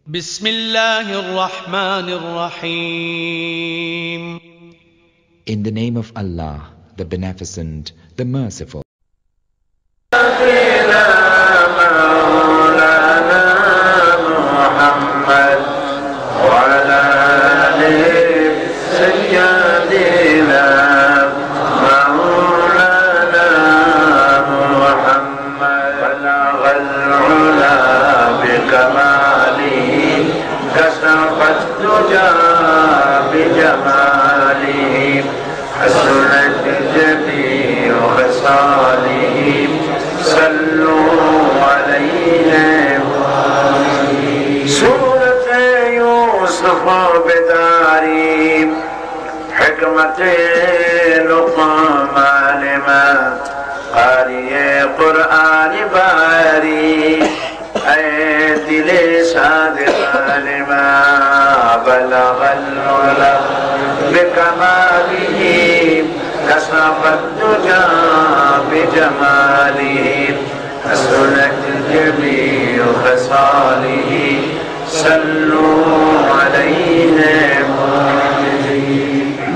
بسم الله الرحمن الرحيم. In the name of Allah, the Beneficent, the Merciful. بجماله حسنت جميع خصاله صلوا عليه سورة يوسف بداري حكمة لقمان ما قارئ قرآن باري دل صادق لما بلغ العلا بكماله كشف الدجى بجماله حسنت جميع خصاله صلوا عليه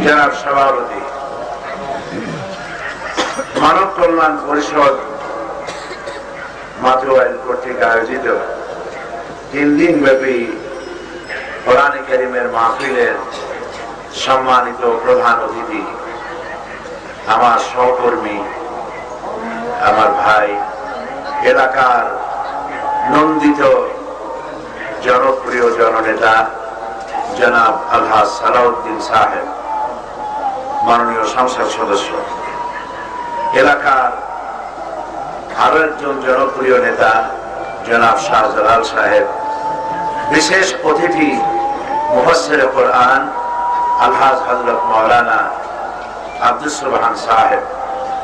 جناب সভাপতি মানব কল্যাণ পরিষদ মাতৃওয়াইল কর্তৃক আয়োজিত 3 দিন ব্যাপী কোরআন কারীমের মাহফিলের সম্মানিত প্রধান অতিথি, আমার সহকর্মী, আমার ভাই, এলাকার নন্দিত জনপ্রিয় জননেতা জনাব আলহাজ সালাউদ্দিন সাহেব, মাননীয় সংসদ সদস্য, এলাকার আরো একজন জনপ্রিয় নেতা জনাব শাহজালাল সাহেব, বিশেষ অতিথি মুফাসসিরে কোরআন আলহাজ হযরত মাওলানা আব্দুস সুবহান সাহেব,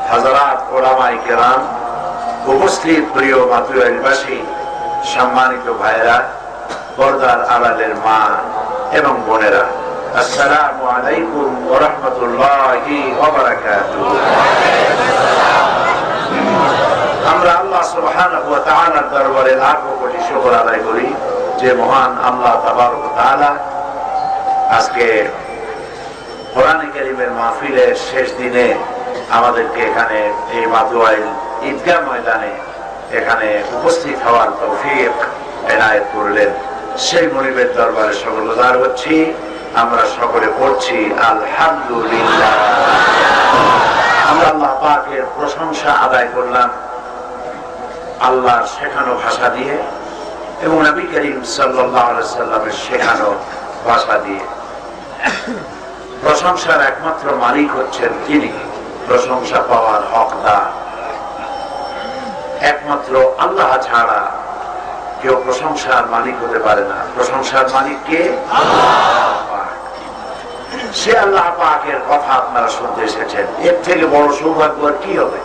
হযরত উলামায়ে কেরাম, উপস্থিত প্রিয় মাতৃওয়াইলবাসী, সম্মানিত ভাইরা, পর্দার আড়ালের মা এবং বোনেরা, আসসালামু আলাইকুম ওয়া রাহমাতুল্লাহি ওয়া বারাকাতুহু। আমরা আল্লাহ সুবহানাহু ওয়া তাআলার দরবারে লাখো কোটি শুকর আদায় করি যে মহান আল্লাহ তাবারক ওয়া তাআলা আজকে কোরআন কারীমের মাহফিলের শেষ দিনে আমাদেরকে এখানে এই মাতৃওয়াইল ঈদগাহ ময়দানে এখানে উপস্থিত হওয়ার তৌফিক এনায়েত করলেন। সেই মনিবের দরবারে শুকরগুজার হচ্ছি। আমরা সকলে পড়ছি আলহামদুলিল্লাহ। আমরা আল্লাহ পাকের প্রশংসা আদায় করলাম আল্লাহর শেখানো ভাষা দিয়ে এবং নবী করিম সাল্লাল্লাহু আলাইহি ওয়াসাল্লামের শেখানো ভাষা দিয়ে। প্রশংসার একমাত্র মালিক হচ্ছেন তিনি, প্রশংসা পাওয়ার হকদার একমাত্র আল্লাহ ছাড়া কেউ প্রশংসার মালিক হতে পারে না। প্রশংসার মালিক কে? আল্লাহ পাক। সে আল্লাহ পাকের কথা আপনারা শুনতে এসেছেন, এর থেকে বড় সৌভাগ্য আর কি হবে?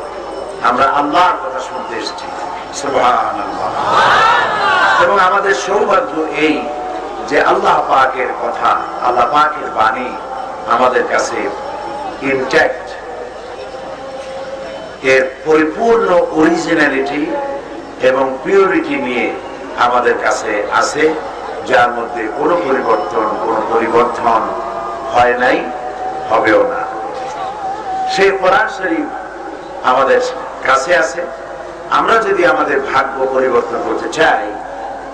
আমরা আল্লাহর কথা শুনতে এসেছি, সুবহানাল্লাহ। এবং আমাদের সৌভাগ্য এই যে আল্লাহ পাকের কথা, আল্লাহ পাকের বাণী আমাদের কাছে ইনট্যাক্ট, এর পরিপূর্ণ অরিজিনালিটি এবং পিউরিটি নিয়ে আমাদের কাছে আছে, যার মধ্যে কোনো পরিবর্তন হয় নাই, হবেও না। সেই কোরআন শরীফ আমাদের কাছে আছে। আমরা যদি আমাদের ভাগ্য পরিবর্তন করতে চাই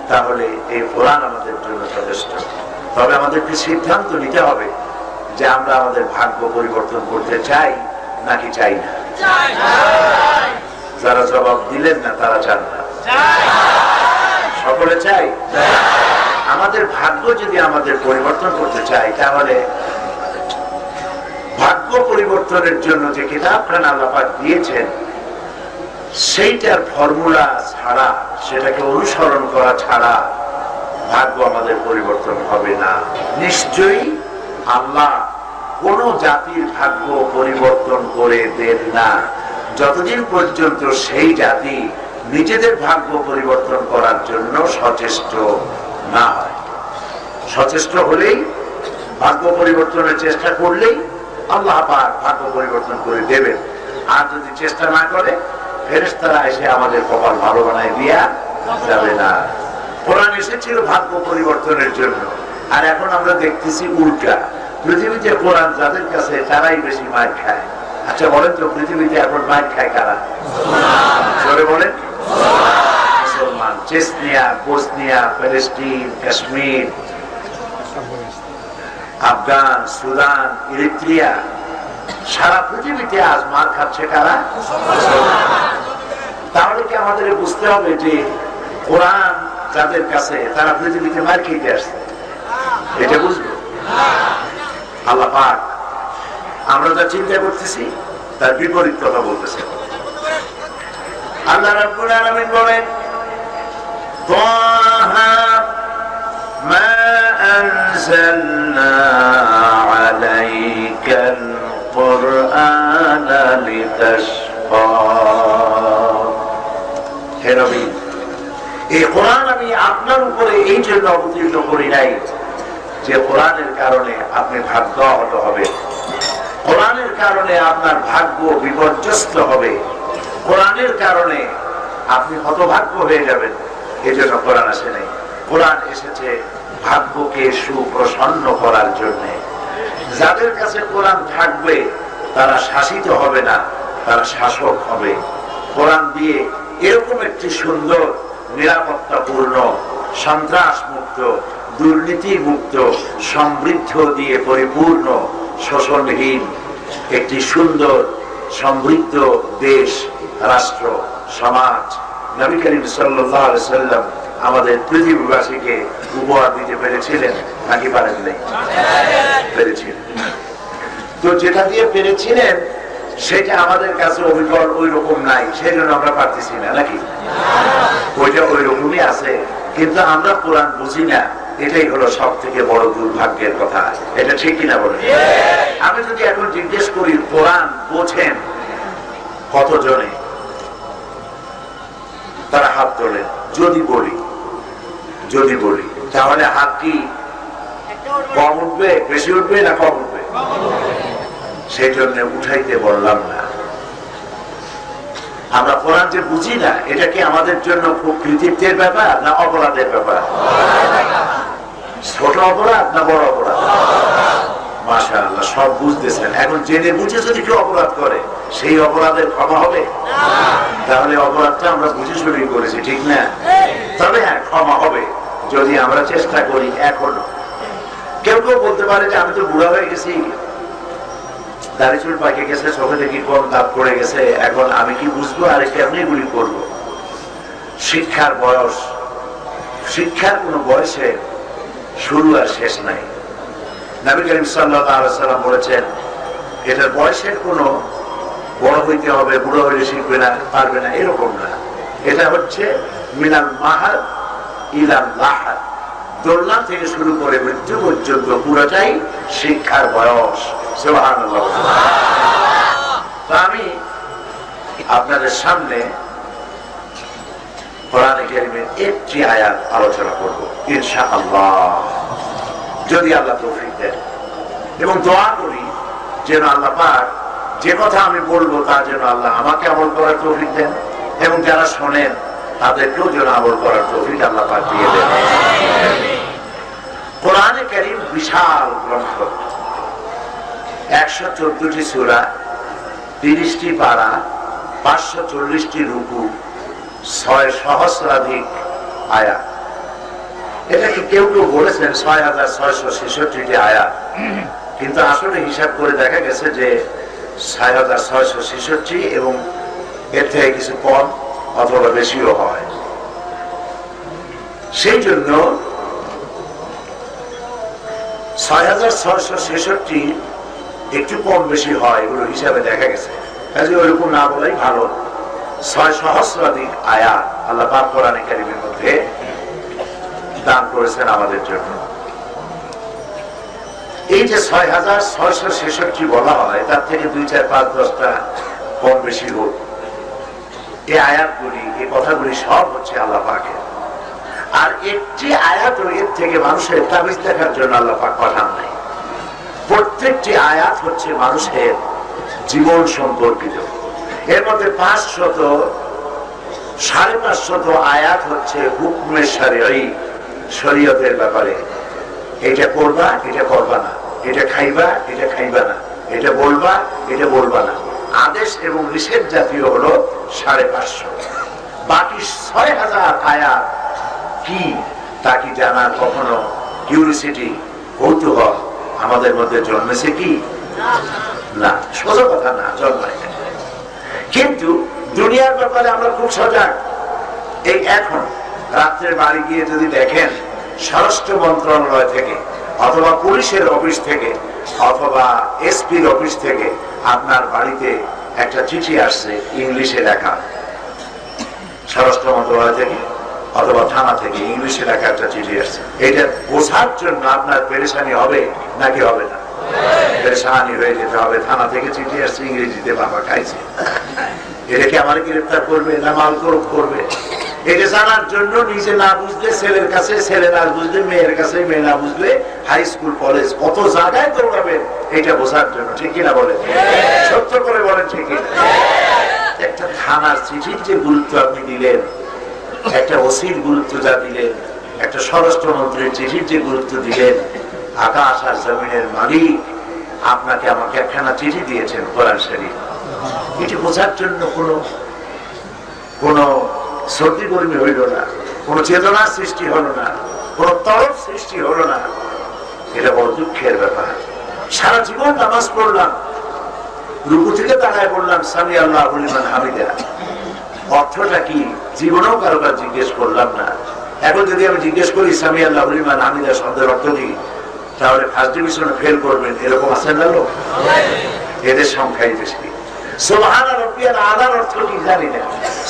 তাহলে এই কোরআন আমাদের জন্য যথেষ্ট। তবে আমাদেরকে সিদ্ধান্ত নিতে হবে যে আমরা আমাদের ভাগ্য পরিবর্তন করতে চাই নাকি চাই না। যারা জবাব দিলেন না তারা চান না, সকলে চাই। আমাদের ভাগ্য যদি আমাদের পরিবর্তন করতে চাই তাহলে ভাগ্য পরিবর্তনের জন্য যে কিতাবখানা আল্লাহ পাক দিয়েছেন সেইটার ফর্মুলা ছাড়া, সেটাকে অনুসরণ করা ছাড়া ভাগ্য আমাদের পরিবর্তন হবে না। নিশ্চয়ই আল্লাহ কোন জাতির ভাগ্য পরিবর্তন করে দেন না যতদিন পর্যন্ত সেই জাতি নিজেদের ভাগ্য পরিবর্তন করার জন্য সচেষ্ট না হয়। সচেষ্ট হলেই, ভাগ্য পরিবর্তনের চেষ্টা করলেই আল্লাহ পাক ভাগ্য পরিবর্তন করে দেবেন। আর যদি চেষ্টা না করে ফেরেশতারা এসে আমাদের কপাল ভালো বানায় দিয়া যাবে না। কোরআন এসেছিল ভাগ্য পরিবর্তনের জন্য, আর এখন আমরা দেখতেছি উল্টা। পৃথিবীতে কোরআন যাদের কাছে তারাই বেশি মার খায়। আচ্ছা বলেন তো, পৃথিবীতে এখন মার খায় কারা? জোরে বলেন। মুসলমান। Chechnya, Bosnia, Palestine, Kashmir, Afghan, Sudan, Eritrea, সারা পৃথিবীতে আজ মার খাচ্ছে কারা? তাহলে কি আমাদের বুঝতে হবে যে কোরআন যাদের কাছে তারা পৃথিবীতে মার খেতে আসছে? এটা বুঝবো। আল্লাহ পাক আমরা যা চিন্তা করতেছি তার বিপরীত কথা বলতেছে। আল্লাহ রাব্বুল আলামিন বলেন, তাহা মা আনজালনা আলাইকাল কুরআনা লিতাশকা। হে নবী, এই কোরআন আমি আপনার উপরে এই জন্য অবতীর্ণ করি নাই যে কোরআনের কারণে আপনি ভাগ্যহত হবে, কোরআনের কারণে আপনার ভাগ্য বিপর্যস্ত হবে, কোরআনের কারণে আপনি হতভাগ্য হয়ে যাবেন, এই জন্য কোরআন আসে নাই। কোরআন এসেছে ভাগ্যকে সুপ্রসন্ন করার জন্য। যাদের কাছে কোরআন থাকবে তারা শাসিত হবে না, তারা শাসক হবে। কোরআন দিয়ে এরকম একটি সুন্দর, নিরাপত্তাপূর্ণ, সন্ত্রাস মুক্ত, দুর্নীতি মুক্ত, সমৃদ্ধ দিয়ে পরিপূর্ণ, শোষণহীন একটি সুন্দর সমৃদ্ধ দেশ, রাষ্ট্র, সমাজ নবী করিম সাল্লাল্লাহু আলাইহি ওয়াসাল্লাম আমাদের পৃথিবীবাসীকে উপহার দিতে পেরেছিলেন নাকি পারেন নাই? পেরেছিলেন। তো যেটা দিয়ে পেরেছিলেন সেটা আমাদের কাছে অবিকল ওই রকম নাই, সেই জন্য আমরা পারতেছি না নাকি? ওইটা ওই রকমই আছে, কিন্তু আমরা কোরআন বুঝি না। এটাই হলো সব থেকে বড় দুর্ভাগ্যের কথা। এটা ঠিক কিনা বলেন? আমি যদি এখন জিজ্ঞেস করি কোরআন বোঝেন কতজনে, তারা হাত তোলেন। যদি বলি তাহলে হাত কি কম উঠবে, বেশি উঠবে না কম উঠবে? সেই জন্য উঠাইতে বললাম না। আমরা কোরআন যে বুঝি না, এটা কি আমাদের জন্য খুব কৃতিত্বের ব্যাপার না অপরাধের ব্যাপার? ছোট অপরাধ না বড় অপরাধ? মাশাআল্লাহ, সব বুঝতেছেন। এখন জেনে বুঝে যদি কেউ অপরাধ করে সেই অপরাধের ক্ষমা হবে? তাহলে অপরাধটা আমরা বুঝে শুরু করেছি, ঠিক না? তবে হ্যাঁ, ক্ষমা হবে যদি আমরা চেষ্টা করি। এখনো কেউ কেউ বলতে পারে যে আমি তো বুড়া হয়ে গেছি, দাড়ি চুল পাকে গেছে, চোখে দেখি কম দাঁত পড়ে গেছে, এখন আমি কি বুঝবো আর কেমনি এগুলি করবো? শিক্ষার বয়স, শিক্ষার কোন বয়সে শুরু আর শেষ নাই। নবী করিম সাল্লাল্লাহু আলাইহি ওয়াসাল্লাম বলেছেন এটার বয়সের কোনো বড় হইতে হবে, বুড়ো হইলে শিখবে না, পারবে না, এরকম না। এটা হচ্ছে মিনাল মাহাদ ইলাল লাহাদ, দোলনা থেকে শুরু করে মৃত্যু পর্যন্ত পুরোটাই শিক্ষার বয়স। সুবহানাল্লাহ। তো আমি আপনাদের সামনে কোরআনে কারীমের একটি আয়াত আলোচনা করব ইনশাআল্লাহ, যদি আল্লাহ তৌফিক দেন, এবং দোয়া করি যেন আল্লাহ পাক যে কথা আমি বলবো তা যেন আল্লাহ আমাকে আমল করার তৌফিক দেন, এবং যারা শোনেন তাদেরকেও যেন আমল করার তৌফিক আল্লাহ পাক দিয়ে দেন। কোরআনে কারীম বিশাল গ্রন্থ, 114টি সূরা, 30টি পারা, 540টি রুকু, 6 সহস্রাধিক আয়াত। এটাকে কেউ কেউ বলেছেন 6666টি আয়াত, কিন্তু আসলে হিসাব করে দেখা গেছে যে 6666 এবং এর থেকে কিছু কম অথবা বেশিও হয়। সেই জন্য 6666 একটু কম বেশি হয়, এগুলো হিসাবে দেখা গেছে। কাজে ওইরকম না বলাই ভালো। 6 সহস্রাধিক আয়াত আল্লাহ পাক কোরআনে কারীমের মধ্যে দান করেছেন আমাদের জন্য। এই যে 6666 বলা হয়, তার থেকে 2, 4, 5, 10টা কম বেশি হোক, এই আয়াতগুলি, এই কথাগুলি সব হচ্ছে আল্লাহ পাকের। আর একটি আয়াত এর থেকে মানুষের তাবিজ দেখার জন্য আল্লাহ পাক পাঠান নাই। প্রত্যেকটি আয়াত হচ্ছে মানুষের জীবন সম্পর্কিত। এর মধ্যে 500 550 আয়াত হচ্ছে হুকমে শরঈ, শরীয়তের ব্যাপারে। এটা করবা, এটা করবা না, এটা খাইবা, এটা খাইবা না, এটা বলবা, এটা বলবা না। আদেশ এবং নিষেধ জাতীয় হলো 550। বাকি 6000 আয়াত কি তা কি জানার কখনো কিউরিসিটি, কৌতূহল আমাদের মধ্যে জন্মেছে কি? না, সোজা কথা না, জন্মায়। কিন্তু দুনিয়ার ব্যাপারে আমরা খুব সজাগ। এই এখন রাত্রে বাড়ি গিয়ে যদি দেখেন, স্বরাষ্ট্র মন্ত্রণালয় থেকে অথবা পুলিশের অফিস থেকে অথবা এসপির অফিস থেকে আপনার বাড়িতে একটা চিঠি আসছে, ইংলিশে লেখা। স্বরাষ্ট্র মন্ত্রণালয় থেকে অথবা থানা থেকে ইংলিশে লেখা একটা চিঠি আসছে। এটা বোঝার জন্য আপনার পেরেশানি হবে নাকি হবে না? পেরেশানি হয়ে যেতে হবে। থানা থেকে চিঠি আসছে, ইংরেজিতে, বাবা খাইছে, এটা কি আমার গ্রেফতার করবে না মাল করবে? এটা জানার জন্য নিজে না বুঝলে ছেলের কাছে, ছেলে না বুঝলে মেয়ের কাছে, মেয়ে না বুঝলে হাই স্কুল কলেজ, কত জায়গায় দৌড়াবেন এটা বোঝার জন্য। ঠিক কিনা বলেন? সত্য করে বলেন ঠিক কিনা? একটা থানার চিঠির যে গুরুত্ব আপনি দিলেন, একটা ওসির গুরুত্ব যা দিলেন, একটা স্বরাষ্ট্রমন্ত্রীর চিঠির যে গুরুত্ব দিলেন, আকাশ আর জমিনের মালিক আপনাকে আমাকে একখানা চিঠি দিয়েছেন কোরআন শরীফ। এটি বোঝার জন্য কোনো সর্দি গরমি হইল না, কোন চেতনার সৃষ্টি হলো না, কোন তরফ সৃষ্টি হলো না। এটা বড় দুঃখের ব্যাপার। সারা জীবন নামাজ পড়লাম, রুকু থেকে দাঁড়ায় বললাম সামি আল্লাহু লিমান হামিদা, অর্থটা কি জীবনেও কারোবার জিজ্ঞেস করলাম না। এখন যদি আমি জিজ্ঞেস করি সামি আল্লাহু লিমান হামিদা শব্দের অর্থ কি, তাহলে ফার্স্ট ডিভিশনে ফেল করবেন, এরকম আছেন না লোক? এদের সংখ্যাই বেশি। সুবহানা রাব্বিয়াল আলার অর্থ কি জানি না,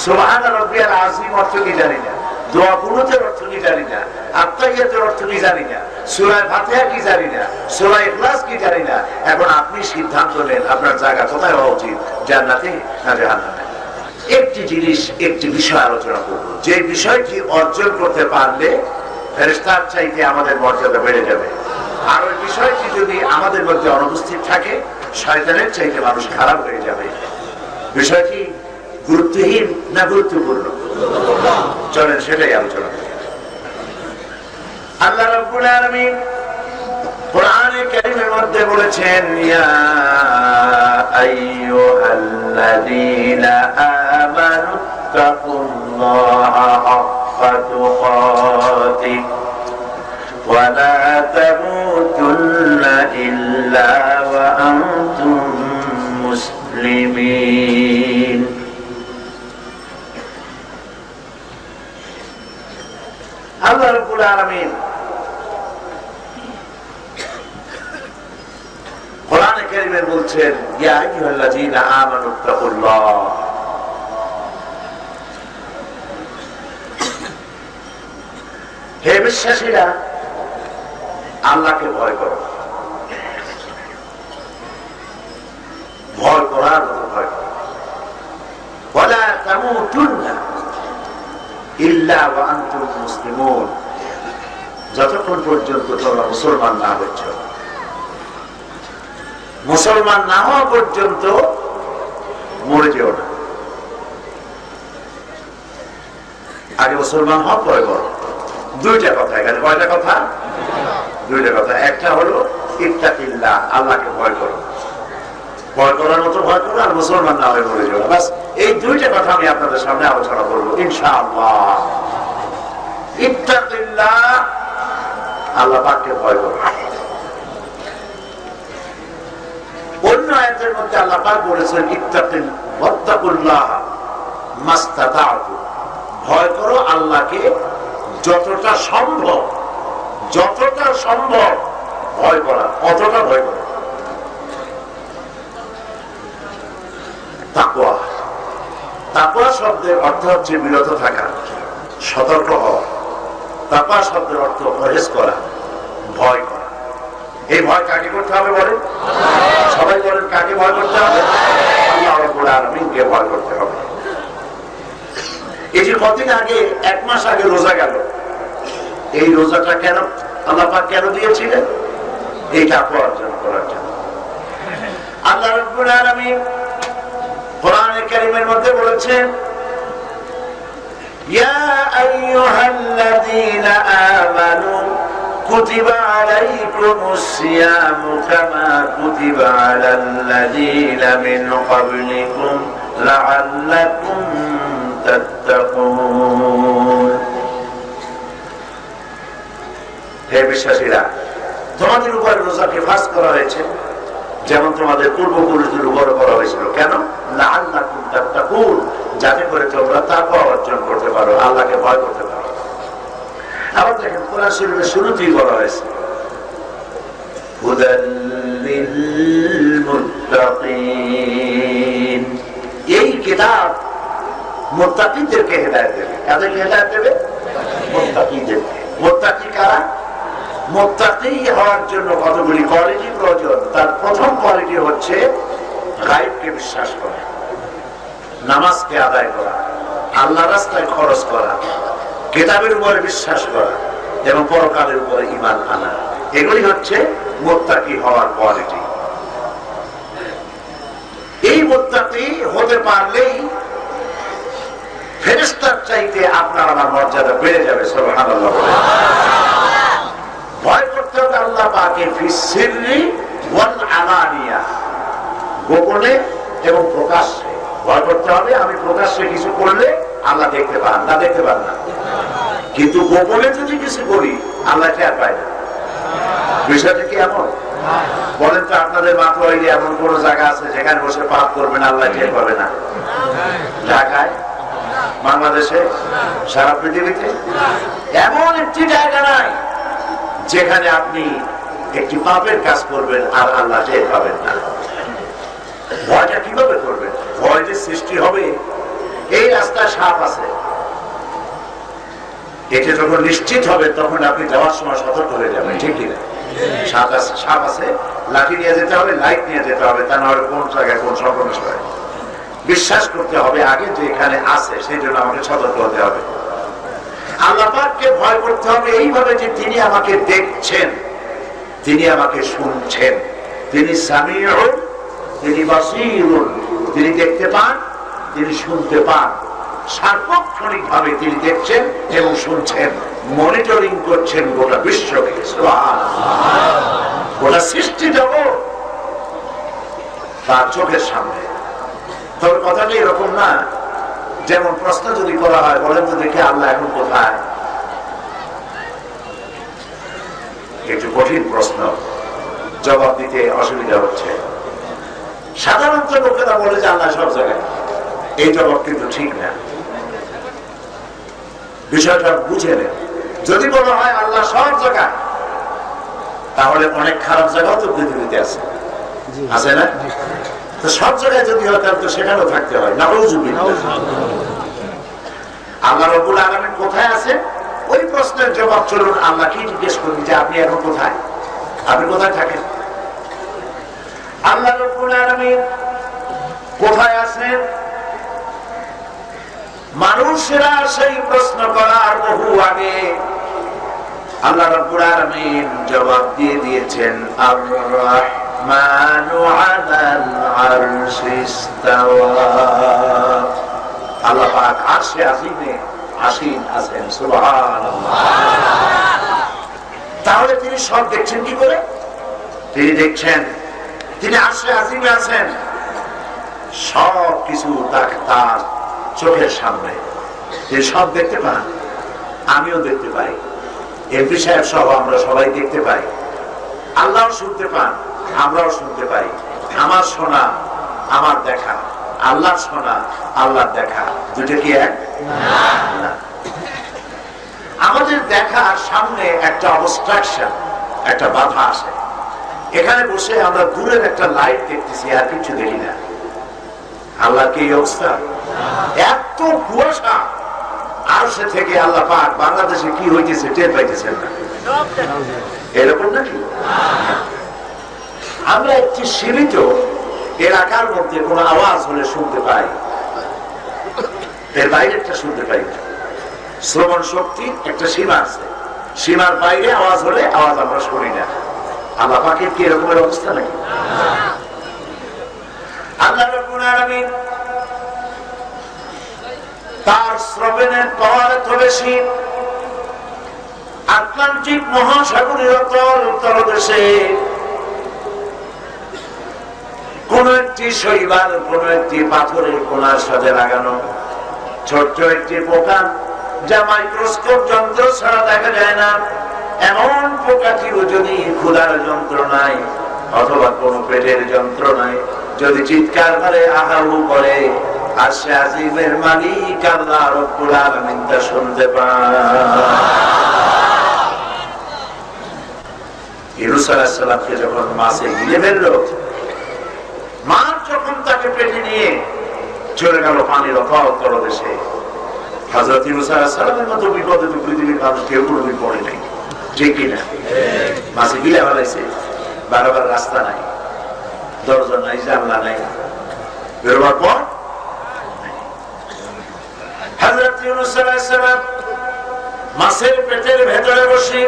সুবহানা রাব্বিয়াল আযীম অর্থ কি জানি না, দোয়া কুনুতের অর্থ কি জানি না, আত্তাহিয়াতের অর্থ কি জানি না, সূরা ফাতিহা কি জানি না, সূরা ইখলাস কি জানি না। এখন আপনি সিদ্ধান্ত নেন আপনার জায়গা কোথায় হওয়া উচিত, জান্নাতে না জাহান্নামে। একটি জিনিস, একটি বিষয় আলোচনা করব, যে বিষয়টি অর্জন করতে পারলে ফেরেশতার চাইতে আমাদের মর্যাদা বেড়ে যাবে। আর ওই বিষয়টি যদি আমাদের মধ্যে অনুপস্থিত থাকে, শয়তানের চাইতে মানুষ খারাপ হয়ে যাবে। বিষয়টি গুরুত্বহীন না গুরুত্বপূর্ণ? চলেন সেটাই আলোচনা করি। আল্লাহ রাব্বুল আলামিন কোরআনে কারীমের মধ্যে বলেছেন, ইয়া আইয়ুহাল্লাযীনা আমানু তাকুল্লাহা হাক্কা তুকাতিহি ওয়া লা তামুতুন্না ইল্লা ওয়া আনতুম মুসলিমিন। আল্লাহ রাব্বুল আলামিন কোরআনে কারীমে বলছেন, ইয়া আইয়ুহাল্লাযীনা আমানু তাকুল্লাহ, হে বিশ্বাসীরা আল্লাহকে ভয় করো। ভয় করার মতো ভয় করো। ওয়ালা তামুতুন্না ইল্লা ওয়া আনতুম মুসলিমুন, যতক্ষণ পর্যন্ত তোমরা মুসলমান না হচ্ছ, মুসলমান না হওয়া পর্যন্ত মরে যেও না। আগে মুসলমান হওয়া পরে বড়। দুইটা কথা এখানে। কয়টা কথা? দুইটা কথা। একটা হলো ইত্তাকিল্লাহ, আল্লাহকে ভয় করো, ভয় করার মতো ভয় করো, আর মুসলমান না হয়ে মরে যাও। বাস এই দুইটা কথা আমি আপনাদের সামনে আলোচনা করবো ইনশাআল্লাহ। ইত্তাকিল্লাহ, আল্লাহ পাককে ভয় করো। অন্য আয়াতের মধ্যে আল্লাহ পাক বলেছেন ওয়াত্তাকুল্লাহ মাস্তাতা'তু, ভয় করো আল্লাহকে যতটা সম্ভব, যতটা সম্ভব ভয় করা, অতটা ভয় করো। তাকওয়া, তাকওয়া শব্দের অর্থ হচ্ছে বিরত থাকা, সতর্ক হওয়া। তাকওয়া শব্দের অর্থ পরহেজ করা, ভয় করা। এই ভয় কাকে করতে হবে বলেন? সবাই বলেন কাকে ভয় করতে হবে? আল্লাহ রাব্বুল আলামিনকে ভয় করতে হবে। এই যে কতদিন আগে, 1 মাস আগে রোজা গেল, এই রোজাটা কেন আল্লাহ পাক কেন দিয়েছিলেন? এই তাকওয়া অর্জন করার জন্য। আল্লাহ রাব্বুল আলামিন কোরআনে কারীমের মধ্যে বলেছেন, ইয়া আইয়ুহাল্লাযীনা আমানু কুতিবা আলাইকুমুস সিয়ামু কামা কুতিবা আলাল্লাযীনা মিন ক্বাবলিকুম লাআল্লাকুম তাত্তাকুন। হে বিশ্বাসীরা, তোমাদের উপর রোজাকে ফারজ করা হয়েছে যেমন তোমাদের পূর্বপুরুষদের উপর করা হয়েছিল। কেন? লাআল্লাকুম তাত্তাকুন, যাতে করে তোমরা তাকওয়া অর্জন করতে পারো, আল্লাহকে ভয় করতে পারো। আবার দেখেন কোরআন শরীফের শুরুতেই বলা হয়েছে হুদাল লিল মুত্তাকিন, এই কিতাব মুত্তাকিদেরকে হেদায়েত দেবে। কাদেরকে হেদায়েত দেবে? মুত্তাকিদেরকে। মুত্তাকি কারা? মুত্তাকি হওয়ার জন্য কতগুলি কোয়ালিটি প্রয়োজন। তার প্রথম কোয়ালিটি হচ্ছে গায়বকে বিশ্বাস করা, নামাজকে আদায় করা, আল্লাহ রাস্তায় খরচ করা, কিতাবের উপরে বিশ্বাস করা এবং পরকালের উপরে ঈমান আনা। এগুলি হচ্ছে মুত্তাকি হওয়ার কোয়ালিটি। এই মুত্তাকি হতে পারলেই ফেরেশতার চাইতে আপনার আমার মর্যাদা বেড়ে যাবে। সুবহানাল্লাহ। ভয় করতে হবে আল্লাহ পাকের ফিস সিররি ওয়াল আলানিয়া, গোপনে এবং প্রকাশ্যে ভয় করতে হবে। আমি প্রকাশ্যে কিছু করলে আল্লাহ দেখতে পান না, দেখতে পান না, কিন্তু গোপনে যদি কিছু করি আল্লাহ টের পায় না। বিষয়টা কি এমন? বলেন তো, আপনাদের মাথায় এমন কোন জায়গা আছে যেখানে বসে পাপ করবেন আল্লাহ টের পাবে না? ঢাকায়, বাংলাদেশে, সারা পৃথিবীতে এমন একটি জায়গা নাই যেখানে আপনি একটি পাপের কাজ করবেন আর আল্লাহ টের পাবেন না। ভয়টা কিভাবে করবেন? ভয় যে সৃষ্টি হবে, এই রাস্তায় সাপ আছে, এটা যখন নিশ্চিত হবে তখন আপনি যাওয়ার সময় সতর্ক হয়ে যাবেন, ঠিক কিনা? সাপ আছে, লাঠি নিয়ে যেতে হবে, লাইট নিয়ে যেতে হবে, তা নাহলে কোন জায়গায় কোন সংক্রমণ হয় বিশ্বাস করতে হবে আগে যে এখানে আছে, সেই জন্য আমাকে সতর্ক হতে হবে। আল্লাহ পাককে ভয় করতে হবে এইভাবে যে তিনি আমাকে দেখছেন, তিনি আমাকে শুনছেন, তিনি সামিউন, তিনি বাসীরুন, তিনি দেখতে পান, তিনি শুনতে পান, সার্বক্ষণিক ভাবে তিনি দেখছেন এবং শুনছেন, মনিটরিং করছেন গোটা বিশ্বকে। গোটা সৃষ্টি জগৎ তার চোখের সামনে। তবে কথাটা এরকম না, যেমন প্রশ্ন যদি করা হয়, বলেন তো দেখে আল্লাহ এখন কোথায়? একটু কঠিন প্রশ্ন, জবাব দিতে অসুবিধা হচ্ছে। সাধারণত লোকেরা বলে যে আল্লাহ সব জায়গায়। এই জবাব কিন্তু ঠিক না। বিষয়টা বুঝে নেন। যদি বলা হয় আল্লাহ সব জায়গায়, তাহলে অনেক খারাপ জায়গাও তো পৃথিবীতে আছে, আছে না? তো সব জায়গায় যদি হয় তাহলে তো সেখানেও থাকতে হয়। নাউযুবিল্লাহ। আল্লাহ রাব্বুল আলামিন কোথায় আছে? ওই প্রশ্নের জবাব চলুন আল্লাহ কি জিজ্ঞেস করি যে আপনি এখন কোথায়, আপনি কোথায় থাকেন? আল্লাহ রাব্বুল আলামিন কোথায় আছেন? মানুষেরা সেই প্রশ্ন করার বহু আগে আল্লাহ রাব্বুল আলামিন জবাব দিয়ে দিয়েছেন, আর-রাহমানু আলাল আরশি ইস্তাওয়া। আল্লাহ পাক আরশে আজিমে আসীন আছেন। সুবহানাল্লাহ। তাহলে তিনি সব দেখছেন কি করে? তিনি দেখছেন, তিনি আরশে আজিমে আছেন, সব কিছু তার চোখের সামনে, তিনি সব দেখতে পান। আমিও দেখতে পাই, এমপি সাহেব সহ আমরা সবাই দেখতে পাই। আল্লাহ শুনতে পান, আমরাও শুনতে পাই। আমার শোনা, আমার দেখা, আল্লাহ শোনা, আল্লাহ দেখা, দুটো কি এক? না। আমাদের দেখার সামনে একটা অবস্ট্রাকশন, একটা বাধা আসে। এখানে বসে আমরা দূরের একটা লাইট দেখতেছি, আর কিছু দেখি না। আল্লাহ কি অবস্থা? এত কুয়াশা, আর সে থেকে আল্লাহ পাক বাংলাদেশে কি হইতেছে টের পাইতেছেন না, এরকম নাকি? আমরা একটি সীমিত এলাকার মধ্যে কোন আওয়াজ হলে শুনতে পাই, এর বাইরে একটা শুনতে পাই না। শ্রবণ শক্তির একটা সীমা আছে, সীমার বাইরে আওয়াজ হলে আওয়াজ আমরা শুনি না। আল্লাহ পাকের কি এরকমের অবস্থা নাকি? আল্লাহ রাব্বুল আলামিন তার শ্রবণের পাওয়ার এত বেশি, আটলান্টিক মহাসাগরীয় তলদেশে কোন একটি শৈবাল, কোন একটি পাথরের কোনার সাথে লাগানো ছোট্ট একটি পোকা, যা মাইক্রোস্কোপ যন্ত্র ছাড়া দেখা যায় না, এমন পোকাটিও যদি ক্ষুধার যন্ত্রণায় অথবা কোন পেটের যন্ত্রণায় যদি চিৎকার করে আহাহু করে, আরশে আজিমের মালিক আল্লাহ রব্বুল আলামিন তা শুনতে পান। ইউনূস আলাইহিস সালামকে যখন মাছে গিলে ফেললো, মাছ যখন তাকে পেটে নিয়ে চলে গেল পানির অথল তলদেশে, হযরত ইউনূস আলাইহিস সালামের মতো বিপদে তো পৃথিবীর মানুষ কেউ কোনোদিন পড়ে নাই, ঠিক কিনা? মাছে গিলে ফেলাইছে, বারবার রাস্তা নাই, দরজা নাই, জানলা নাই, বেরোবার পর হযরত ইউনূস আলাইহিস সালাম মাছের পেটের ভেতরে বসে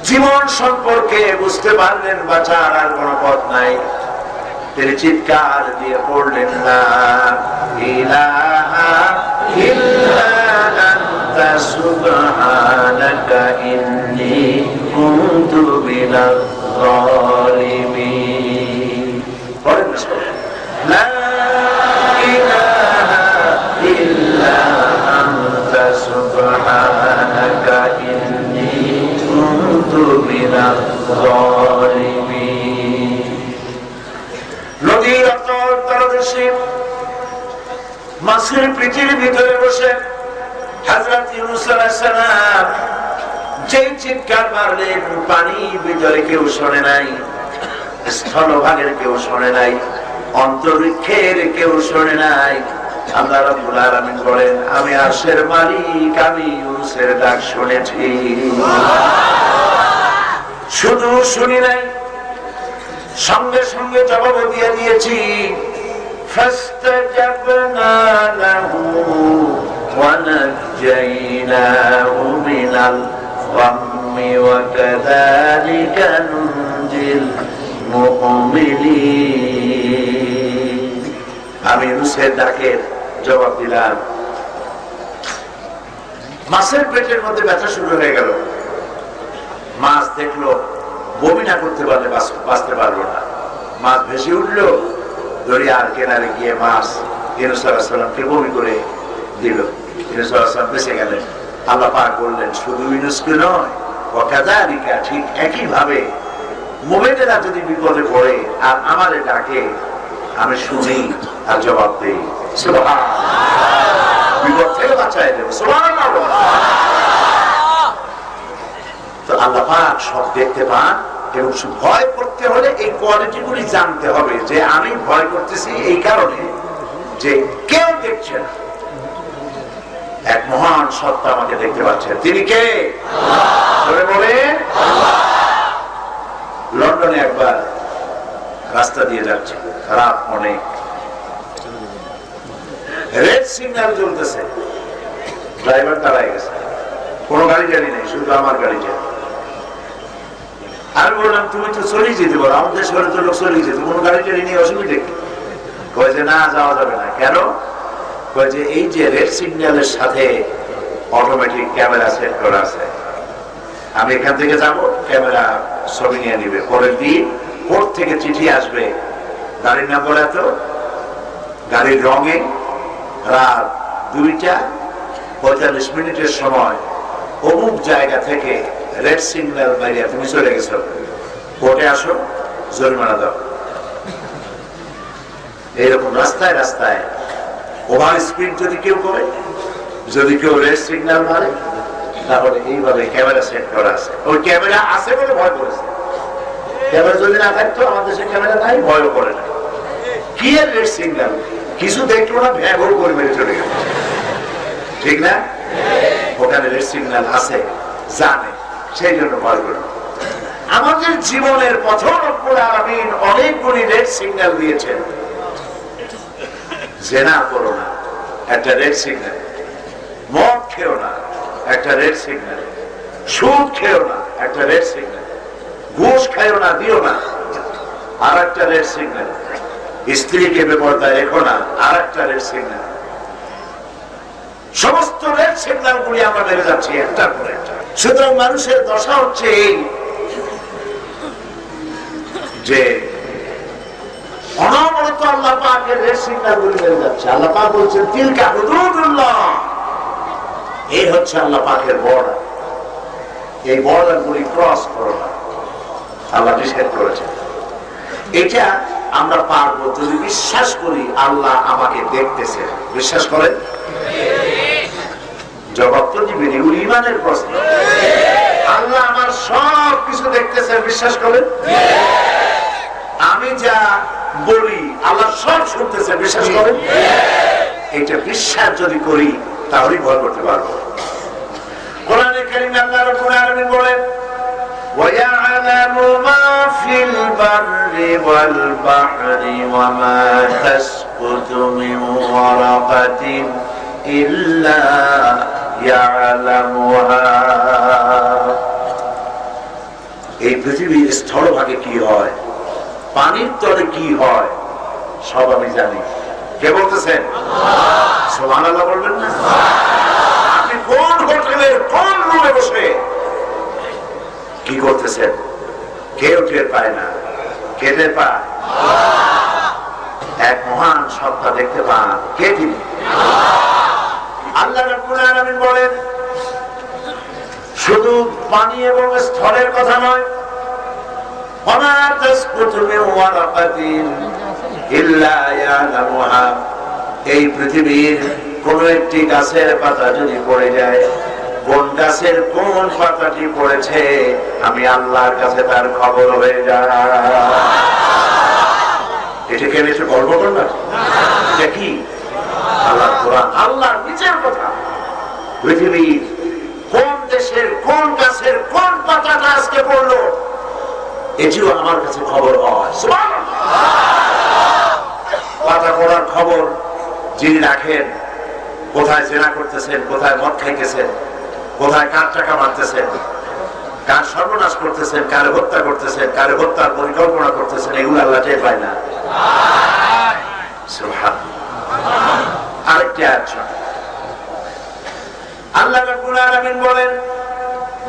জীবন সম্পর্কে বুঝতে পারলেন, বাঁচার আর কোন পথ নাই। তিনি চিৎকার দিয়ে পড়লেন, লা ইলাহা ইল্লা আনতা সুবহানাকা ইন্নী কুনতু মিনাজ জালিমিন। পড়েন না, লা ইলাহা ইল্লা আনতা সুবহানাকা ইন্নী কুনতু মিনাজ জালিমিন। নদীর তলদেশে মাছের পিঠের ভিতরে বসে হযরত ইউনূস আলাইহিস সালাম যেই চিৎকার মারলেন, পানি ভিতরে কেউ শোনে নাই, স্থলভাগের কেউ শোনে নাই, অন্তরিক্ষের কেউ শোনে নাই। আল্লাহ রাব্বুল আলামিন বলেন, আমি আরশের মালিক, আমি ইউনূসের ডাক শুনেছি। শুধু শুনি নাই, সঙ্গে সঙ্গে জবাব দিয়ে দিয়েছি। ফাস্তাজাবনা লাহু ওয়া নাজাইনাহু মিনাল গাম্মি ওয়া কাযালিকা নুনজিল মুমিনিন। আমি ইউনূসের ডাকের জবাব দিলাম। মাছের পেটের মধ্যে ব্যথা শুরু হয়ে গেল, মাছ দেখলো বমি না করতে পারলে বাঁচতে পারলো না, মাছ ভেসে উঠলো, দরিয়ার কিনারে গিয়ে মাছ ইউনূস আলাইহিস সালামকে বমি করে দিল। ইউনূস আলাইহিস সালাম বেঁচে গেলেন। আল্লাহ পাক বললেন, শুধু ইউনূসকে নয়, ওয়া কাযালিকা, ঠিক একই ভাবে মুমিনেরা যদি বিপদে পড়ে আর আমারে ডাকে, আমি শুনি আর জবাব দেই। সুবহানাল্লাহ, বিপদ থেকে বাঁচায় দেব। সুবহানাল্লাহ। তো আল্লাহ পাক সব দেখতে পান, এবং ভয় করতে হলে এই কোয়ালিটি গুলি জানতে হবে, যে আমি ভয় করতেছি এই কারণে যে কেউ দেখছে না, এক মহান সত্তা আমাকে দেখতে পাচ্ছে। তিনি কে? বলে লন্ডনে একবার রাস্তা দিয়ে যাচ্ছে, রাত অনেক, রেড সিগন্যাল জ্বলতেছে, ড্রাইভার দাঁড়ায় গেছে, কোনো গাড়ি গাড়ি নেই, শুধু আমার গাড়ি যায়। আমি বললাম, তুমি তো চলেই যেতে পারো, আমাদের শহরে তো লোক চলেই যেত, কোনো গাড়ি টাড়ি নিয়ে অসুবিধা কি? কয় যে না, যাওয়া যাবে না। কেন? কয় যে এই যে রেড সিগন্যালের সাথে অটোমেটিক ক্যামেরা সেট করা আছে, আমি এখান থেকে যাব, ক্যামেরা ছবি নিয়ে নিবে, পরের দিন কোর্ট থেকে চিঠি আসবে, গাড়ির নাম্বার এত, গাড়ির রঙে, রাত 2:45 সময় অমুক জায়গা থেকে রেড সিগন্যাল মারিয়া তুমি চলে গেছো, কোর্টে আসো, জরিমানা দাও। এইরকম রাস্তায় রাস্তায় ওভার স্পিড যদি কেউ করে, যদি কেউ রেড সিগন্যাল মারে, তাহলে এইভাবে ক্যামেরা সেট করা আছে। ওই ক্যামেরা আছে বলে ভয় করেছে, ক্যামেরা যদি না থাকতো, আমাদের দেশে ক্যামেরা নাই, ভয়ও করে না। কি এর রেড সিগন্যাল, কিছু দেখলো না, ভ্যাগর করে মেরে চলে গেল, ঠিক না? ওখানে রেড সিগন্যাল আছে, জানে, সেই জন্য ভয় করে। আমাদের জীবনের পথে রব্বুল আলামিন অনেকগুলি রেড সিগন্যাল দিয়েছেন। জেনা করো না, একটা রেড সিগন্যাল। মদ খেও না, একটা রেড সিগন্যাল। সুদ খেও না, একটা রেড সিগন্যাল। ঘুষ খাইও না, দিও না, আর একটা রেড সিগন্যাল। স্ত্রীকে বেপরদায় রেখো না, আর একটা রেড সিগন্যাল। সমস্ত রেড সিগন্যাল গুলি আমরা মেরে যাচ্ছি একটার পর একটা। সুতরাং মানুষের দশা হচ্ছে এই যে অনবরত আল্লাহ পাকের রেড সিগন্যাল গুলি মেরে যাচ্ছে। আল্লাহ পাক বলছেন তিলকা হুদুদুল্লাহ, এই হচ্ছে আল্লাহ পাকের বর্ডার, এই বর্ডার গুলি ক্রস করো না, আল্লাহ নিষেধ করেছেন। এটা আমরা পারবো যদি বিশ্বাস করি আল্লাহ আমাকে দেখতেছে। বিশ্বাস করেন? জবাব তো দিবেন, এগুলি ইমানের প্রশ্ন। আল্লাহ আমার সব কিছু দেখতেছে, বিশ্বাস করেন? আমি যা বলি আল্লাহ সব শুনতেছে, বিশ্বাস করেন? এটা বিশ্বাস যদি করি তাহলেই ভয় করতে পারবো। কোরআনে কারীমে আল্লাহ রাব্বুল আলামিন বলেন وَيَعْلَمُ مَا فِي الْبَرِّ وَالْبَحْرِ وَمَا تَسْقُطُ مِنْ وَرَقَةٍ إِلَّا يَعْلَمُهَا। এই পৃথিবীর স্থলভাগে কি হয়, পানির তলে কি হয়, সব আমি জানি। কে বলতেছেন? সুবহানাল্লাহ বলবেন না? আপনি কোন হোটেলের কোন রুমে বসে কি করতেছেন কেউ টের পায় না। কে টের পায়? এক মহান সত্তা দেখতে পান। কে তিনি? আল্লাহ রাব্বুল আলামিন বলেন শুধু পানি এবং স্থলের কথা নয়, ওমা তাসকুতু মিন ওয়ারাকাতিন ইল্লা ইয়ালামুহা, এই পৃথিবীর কোন একটি গাছের পাতা যদি পড়ে যায়, কোন গাছের কোন পাতাটি পড়েছে আমি আল্লাহর কাছে তার খবর হয়ে যায়। এটাকে একটু গল্প করলাম, এটা কি? আল্লাহর কোরআন, আল্লাহর নিজের কথা। পৃথিবীর কোন দেশের কোন গাছের কোন পাতাটা আজকে পড়লো এটিও আমার কাছে খবর হয়। সুবহানাল্লাহ। পাতা পড়ার খবর যিনি রাখেন, কোথায় জেনা করতেছেন, কোথায় মদ খাইতেছেন, কোথায় কার টাকা মারতেছেন, কার সর্বনাশ করতেছেন, কারে হত্যা করতেছেন, কারে হত্যার পরিকল্পনা করতেছেন, এগুলো আল্লাহ টের পায় না। সুবহানাল্লাহ। আরেকটি আয়াত আল্লাহ রাব্বুল আলামিন বলেন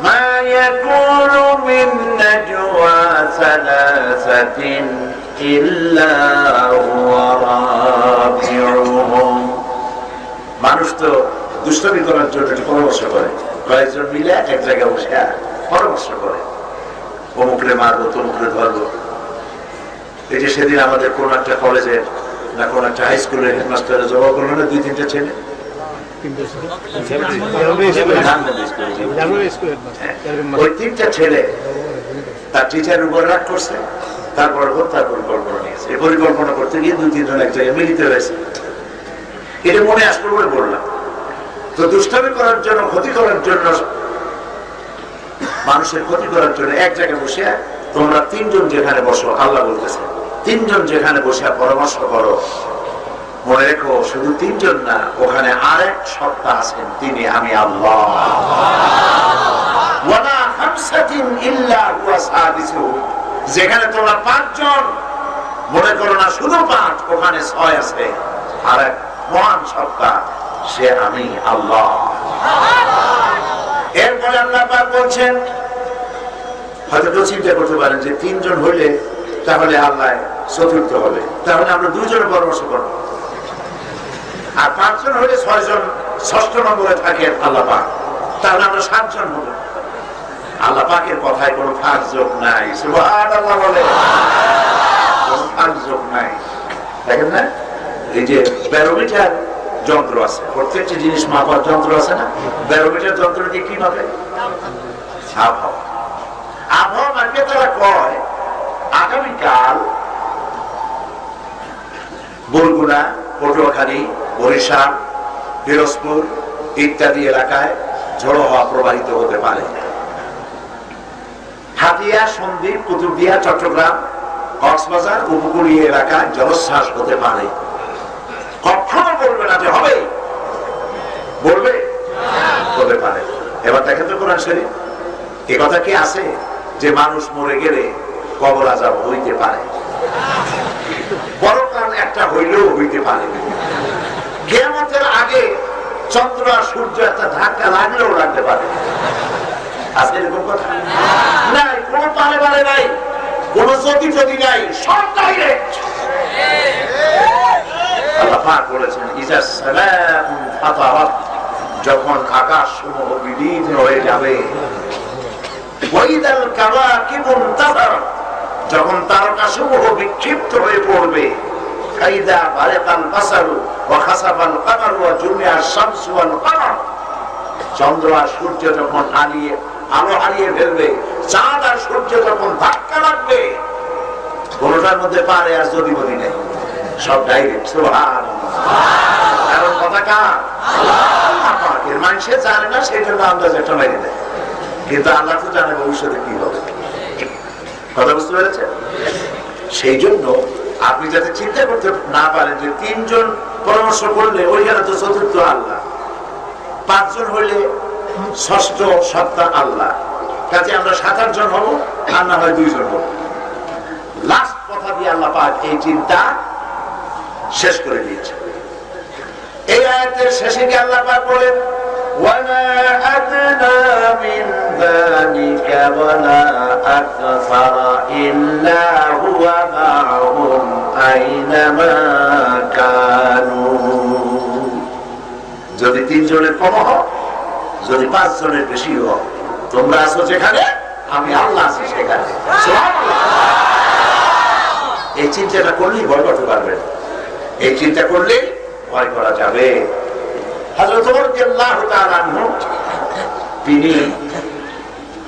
মা ইয়াকুনু মিন নাজওয়া সালাসাতিন ইল্লা হুয়া রাবিউহুম। মানুষ তো দুষ্টামি করার জন্য পরামর্শ করে, কয়েকজন মিলে এক জায়গায় বসে পরামর্শ করে, অমুকরে মারবো, তমুকরে ধরবো। এই যে সেদিন আমাদের কোন একটা কলেজের না কোন একটা হাই স্কুলের হেডমাস্টারের জবাব করলো না, 2-3টা ছেলে ওই 3টা ছেলে তার টিচারের উপর রাগ করছে, তারপর হত্যার পরিকল্পনা নিয়েছে। এই পরিকল্পনা করতে গিয়ে 2-3 জন এক জায়গায় মিলিত হয়েছে। এটা মনে আসলো বলে বললাম। তো দুষ্টামি করার জন্য, ক্ষতি করার জন্য, মানুষের ক্ষতি করার জন্য এক জায়গায় বসে তোমরা 3 জন যেখানে বসো, আল্লাহ বলতেছে 3 জন যেখানে বসে পরামর্শ করো, মনে রেখো শুধু 3 জন না, ওখানে আরেক সত্তা আছেন, তিনি আমি আল্লাহ। ওয়ালা খামসাতিন ইল্লা হুয়া সাদিসুহুম, যেখানে তোমরা 5 জন, মনে করো না শুধু 5, ওখানে 6 আছে, আরেক মহান সত্তা, সে আমি আল্লাহ। এরপরে আল্লাহ পাক বলছেন, হয়তো তো চিন্তা করতে পারেন যে 3 জন হইলে তাহলে আল্লাহ চতুর্থ হবে, তাহলে আমরা 2 জনের পরামর্শ করবো, আর 5 জন হইলে 6 জন ষষ্ঠ নম্বরে থাকেন আল্লাহ পাক, তাহলে আমরা 7 জন হবো। আল্লাহ পাকের কথায় কোনো ফাঁক যোগ নাই। সুবহানাল্লাহ বলে, কোনো ফাঁক যোগ নাই। দেখেন না, এই যে ব্যারোমিটার যন্ত্র আছে, প্রত্যেকটি জিনিস মাপার যন্ত্র আছে না, ব্যারোমিটার যন্ত্র দিয়ে কি মাপে? আবহাওয়া। আবহাওয়া মাপে তারা কয় আগামীকাল বরগুনা, পটুয়াখালী, বরিশাল, পিরোজপুর ইত্যাদি এলাকায় ঝড়ো হওয়া প্রবাহিত হতে পারে। হাতিয়া, সন্দ্বীপ, কুতুবদিয়া, চট্টগ্রাম, কক্সবাজার উপকূলীয় এলাকায় জলোচ্ছ্বাস হতে পারে। কখনো বলবে না যে হবে, বলবে হতে পারে। এবার দেখেন তো কোরআন শরীফ, এ কথা কি আছে যে মানুষ মরে গেলে কবর আযাব হইতে পারে? পরকালে একটা হইলেও হইতে পারে। কিয়ামতের আগে চন্দ্র আর সূর্য একটা ধাক্কা লাগলেও লাগতে পারে। আজকে এরকম কথা নাই, কোনো পারে পারে নাই, কোনো যদি নাই, সব ডাইরেক্ট। আল্লাহ পাক বলেছেন ইজা সালামুন ফাতারাত, যখন আকাশ সমূহ বিলীন হয়ে যাবে, ওয়াইদাল কাওয়াকিবুন তাসারাত, যখন তারকা সমূহ বিক্ষিপ্ত হয়ে পড়বে, কাইদা বারাকাল বাসারু ওয়া খাসাবাল কামারু ওয়া জুমিআ শামসু ওয়াল কামার, চন্দ্র আর সূর্য যখন আলো হারিয়ে ফেলবে, চাঁদ আর সূর্য যখন ধাক্কা লাগবে, কোনটার মধ্যে পারে আর যদি বলি নেই, সব ডাইরেক্ট। কারণ কথা কার? আল্লাহ। মানুষে জানে না, সেই জন্য আন্দাজ একটা মেরে দেয়, কিন্তু আল্লাহ তো জানে ভবিষ্যতে কি হবে। কথা বুঝতে পেরেছেন? সেই জন্য আপনি যাতে চিন্তা করতে না পারেন যে তিনজন পরামর্শ করলে ওইখানে তো চতুর্থ আল্লাহ, পাঁচজন হইলে ষষ্ঠ সত্তা আল্লাহ, কাজে আমরা 7-8 জন হবো, আর না হয় 2 জন হবো। লাস্ট কথা দিয়ে আল্লাহ পাক এই চিন্তা শেষ করে দিয়েছে। এই আয়াতের শেষে কি আল্লাহ পাক বলেন ওয়ালা আদনা মিন যালিকা ওয়ালা আকসারা ইল্লা হুয়া মা'হুম আইনামা কানু। যদি 3 জনের কম হয়, যদি 5 জনের বেশি হয়, তোমরা আছো যেখানে, আমি আল্লাহ আছি সেখানে। এই চিন্তাটা করলেই ভয় করতে পারবেন, এই চিন্তা করলে ভয় করা যাবে। হযরত ওমর রাদিয়াল্লাহু তাআলা আনহু, তিনি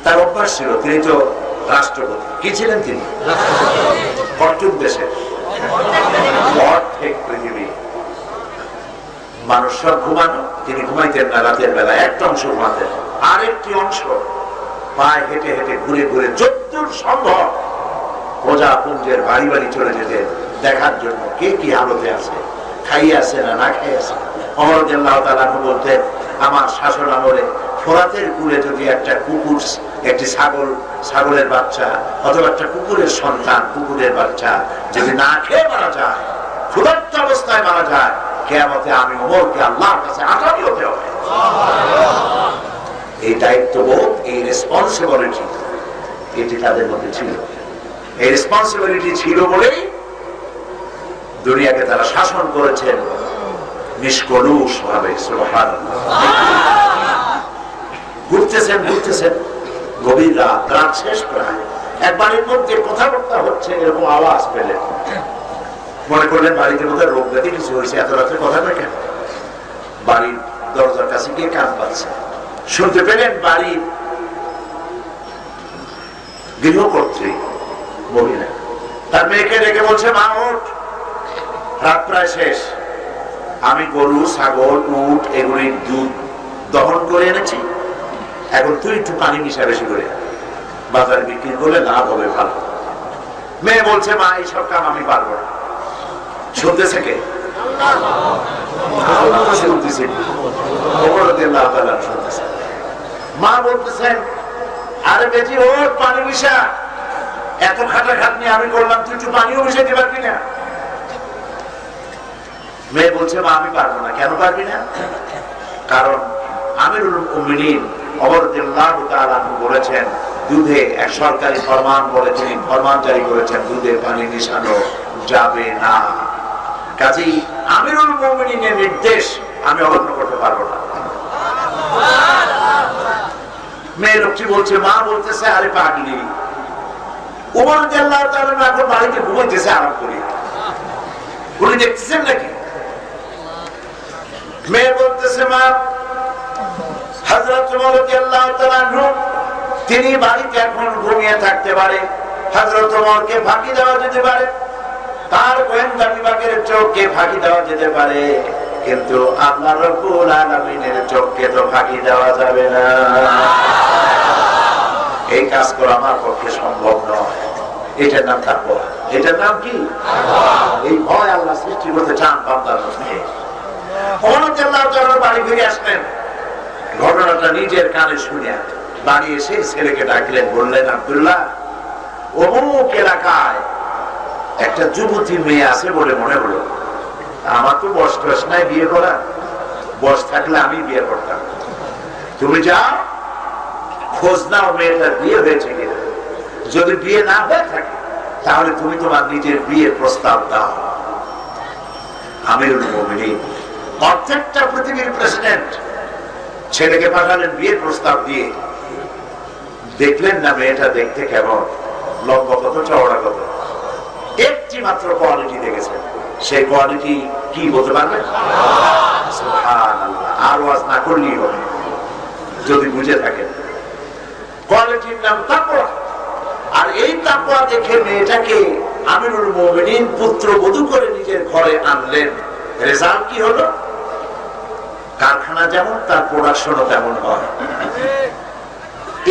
তার অভ্যাস ছিল, তিনি তো রাষ্ট্রপতি। কি ছিলেন তিনি? কট্টুক দেশের, অর্ধেক পৃথিবী মানুষ সব ঘুমানো, তিনি ঘুমাইতেন না রাতের বেলা, একটা অংশ ঘুমাতেন, আরেকটি অংশ পায়ে হেঁটে হেঁটে ঘুরে ঘুরে যতদূর সম্ভব প্রজাপুঞ্জের বাড়ি বাড়ি চলে যেতেন দেখার জন্য কে কি হালতে আছে, খাইয়ে আছে না না খাইয়ে আছে। ওমর রাদিয়াল্লাহু তাআলা বলতেন, আমার শাসন আমলে ফোরাতের কূলে যদি একটা কুকুর, একটি ছাগলের বাচ্চা অথবা একটা কুকুরের সন্তান, কুকুরের বাচ্চা যদি না খেয়ে মারা যায়, ক্ষুধার্ত অবস্থায় মারা যায়, কিয়ামতে আমি ওমরকে আল্লাহর কাছে আসামি হতে হবে। এই দায়িত্ববোধ, এই রেসপন্সিবিলিটি, এটি তাদের মধ্যে ছিল। এই রেসপন্সিবিলিটি ছিল বলেই দুনিয়াকে তারা শাসন করেছেন নিষ্কলুষ ভাবে। সুবহানাল্লাহ। ঘুরতেছেন গভীর রাত শেষ প্রায়, এক বাড়ির মধ্যে কথাবার্তা হচ্ছে, এরকম আওয়াজ পেলেন, মনে করলেন বাড়িতে বোধহয় রোগ ব্যাধি কিছু হয়েছে, এত রাত্রে কথা বলে কেন। বাড়ির দরজার কাছে গিয়ে কান পাচ্ছে, শুনতে পেলেন বাড়ির গৃহকর্ত্রী মহিলা তার মেয়েকে রেখে বলছে, মা ওঠ, রাত প্রায় শেষ, আমি গরু, ছাগল, উট এগুলির দুধ দহন করে এনেছি, এখন তুই একটু পানি মিশা বেশি করে বাজারে বিক্রি করলে লাভ হবে ভালো। মেয়ে বলছে, মা এইসব কাম আমি পারবো না। শুনতেছে কে? মা বলতেছেন, আরে বেটি ওর পানি মিশা, এত খাটাখাটনি আমি করলাম, তুই একটু পানিও মিশাইতে পারবি না? মেয়ে বলছে, মা আমি পারবো না। কেন পারবি না? কারণ আমিরুল মুমিনিন ওমর রাদিয়াল্লাহু তাআলা আনহু বলেছেন, দুধে এক সরকারি ফরমান বলে তিনি ফরমান জারি করেছেন, দুধে পানি মিশানো যাবে না। কাজেই আমিরুল মুমিনিনের নির্দেশ আমি অমান্য করতে পারবো না। মেয়ে লোকটি বলছে, মা বলতেছে, আরে পাগলি, ওমর রাদিয়াল্লাহু তাআলা এখন বাড়িতে ঘুমাইতেছে আরাম করে, উনি দেখতেছেন নাকি? মেয়ে বলতেছে, মা হযরত ওমর রাদিয়াল্লাহু তাআলা তিনি বাড়িতে এখন ঘুমিয়ে থাকতে পারে, হযরত ওমরকে ফাঁকি দেওয়া যেতে পারে, তার গোয়েন্দা বিভাগের চোখকে ফাঁকি দেওয়া যেতে পারে, কিন্তু আল্লাহ রাব্বুল আলামিনের চোখকে তো ফাঁকি দেওয়া যাবে না। এই কাজ করা আমার পক্ষে সম্ভব নয়। এটার নাম তাকওয়া। এটার নাম কি? এই ভয় আল্লাহ সৃষ্টি করতে চান বান্দার মধ্যে। ওমর রাদিয়াল্লাহু তাআলা বাড়ি ফিরে আসলেন, ঘটনাটা নিজের কানে শুনে বাড়ি এসে ছেলেকে ডাকলেন, বললেন, আব্দুল্লাহ, অমুক এলাকায় একটা যুবতী মেয়ে আছে বলে মনে হলো, আমার তো বয়স টয়স নাই বিয়ে করা, বয়স থাকলে আমি বিয়ে করতাম। তুমি যাও খোঁজ নাও মেয়েটার বিয়ে হয়েছে কিনা, যদি বিয়ে না হয়ে থাকে তাহলে তুমি তোমার নিজের বিয়ের প্রস্তাব দাও। আমিরুল মুমিনিন অর্ধেকটা পৃথিবীর প্রেসিডেন্ট ছেলেকে পাঠালেন বিয়ের প্রস্তাব দিয়ে। দেখলেন না মেয়েটা দেখতে কেমন, লম্বা কত, চওড়া কত, একটি মাত্র কোয়ালিটি দেখেছেন। সেই কোয়ালিটি কি বলতে পারবেন? সুবহানাল্লাহ, আর ওয়াজ না করলেই হবে যদি বুঝে থাকেন। কোয়ালিটির নাম তাকওয়া। আর এই তাকওয়া দেখে মেয়েটাকে আমিরুল মুমিনিন পুত্রবধূ করে নিজের ঘরে আনলেন। রেজাল্ট কি হলো? কারখানা যেমন তার প্রোডাকশনও তেমন হয়।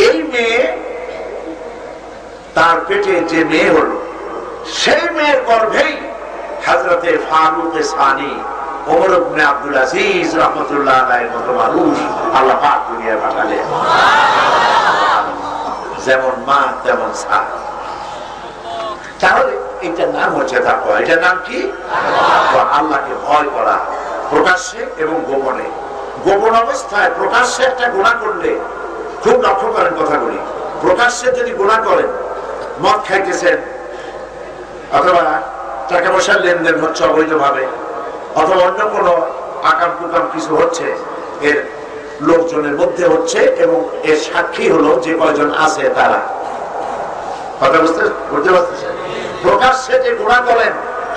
এই মেয়ে, তার পেটে যে মেয়ে হলো, সেই মেয়ের গর্ভেই হযরতে ফারুক সানি ওমর ইবনে আব্দুল আজিজ রাহমাতুল্লাহ আলাইহির মতো মানুষ আল্লাহ পাক দুনিয়ায় পাঠালেন। যেমন মা তেমন সা। তাহলে এটার নাম হচ্ছে তাকওয়া। এটার নাম কি? আল্লাহকে ভয় করা, প্রকাশ্যে এবং গোপনে। গোপন অবস্থায় প্রকাশ্যে একটা গুনাহ করলে, খুব লক্ষ্য করেন কথাগুলি, প্রকাশ্যে যদি গুনাহ করেন, মদ খাইতেছেন অথবা টাকা পয়সার লেনদেন হচ্ছে অবৈধভাবে, অথবা অন্য কোনো আকাম কুকাম কিছু হচ্ছে, এর লোকজনের মধ্যে হচ্ছে এবং এর সাক্ষী হলো যে কয়জন আছে তারা। কথা বুঝতে পারতেছেন? প্রকাশ্যে যে গুনাহ করেন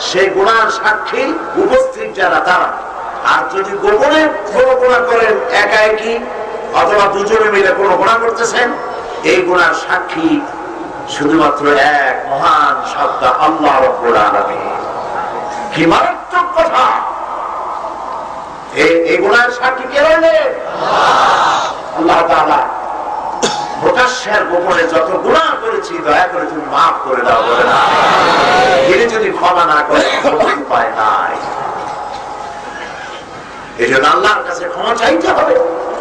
সেই গুনার সাক্ষী উপস্থিত যারা তারা। আর যদি গোপনে কোনো গুনাহ করেন, একা একই অথবা দুজনে মিলে কোনো গুনাহ করতেছেন, এই গুনার সাক্ষী শুধুমাত্র এক মহান সত্তা আল্লাহ রাব্বুল আলামিন। কি মারাত্মক কথা! এই গুনার সাক্ষী কে রইলেন? আল্লাহ তাআলা। প্রকাশ্যে আর গোপনে যত গুনাহ করেছি দয়া করে তুমি মাফ করে দাও বলে না। তিনি যদি ক্ষমা না করে কোনো উপায় নাই। এই জন্য আল্লাহর কাছে ক্ষমা চাইতে হবে,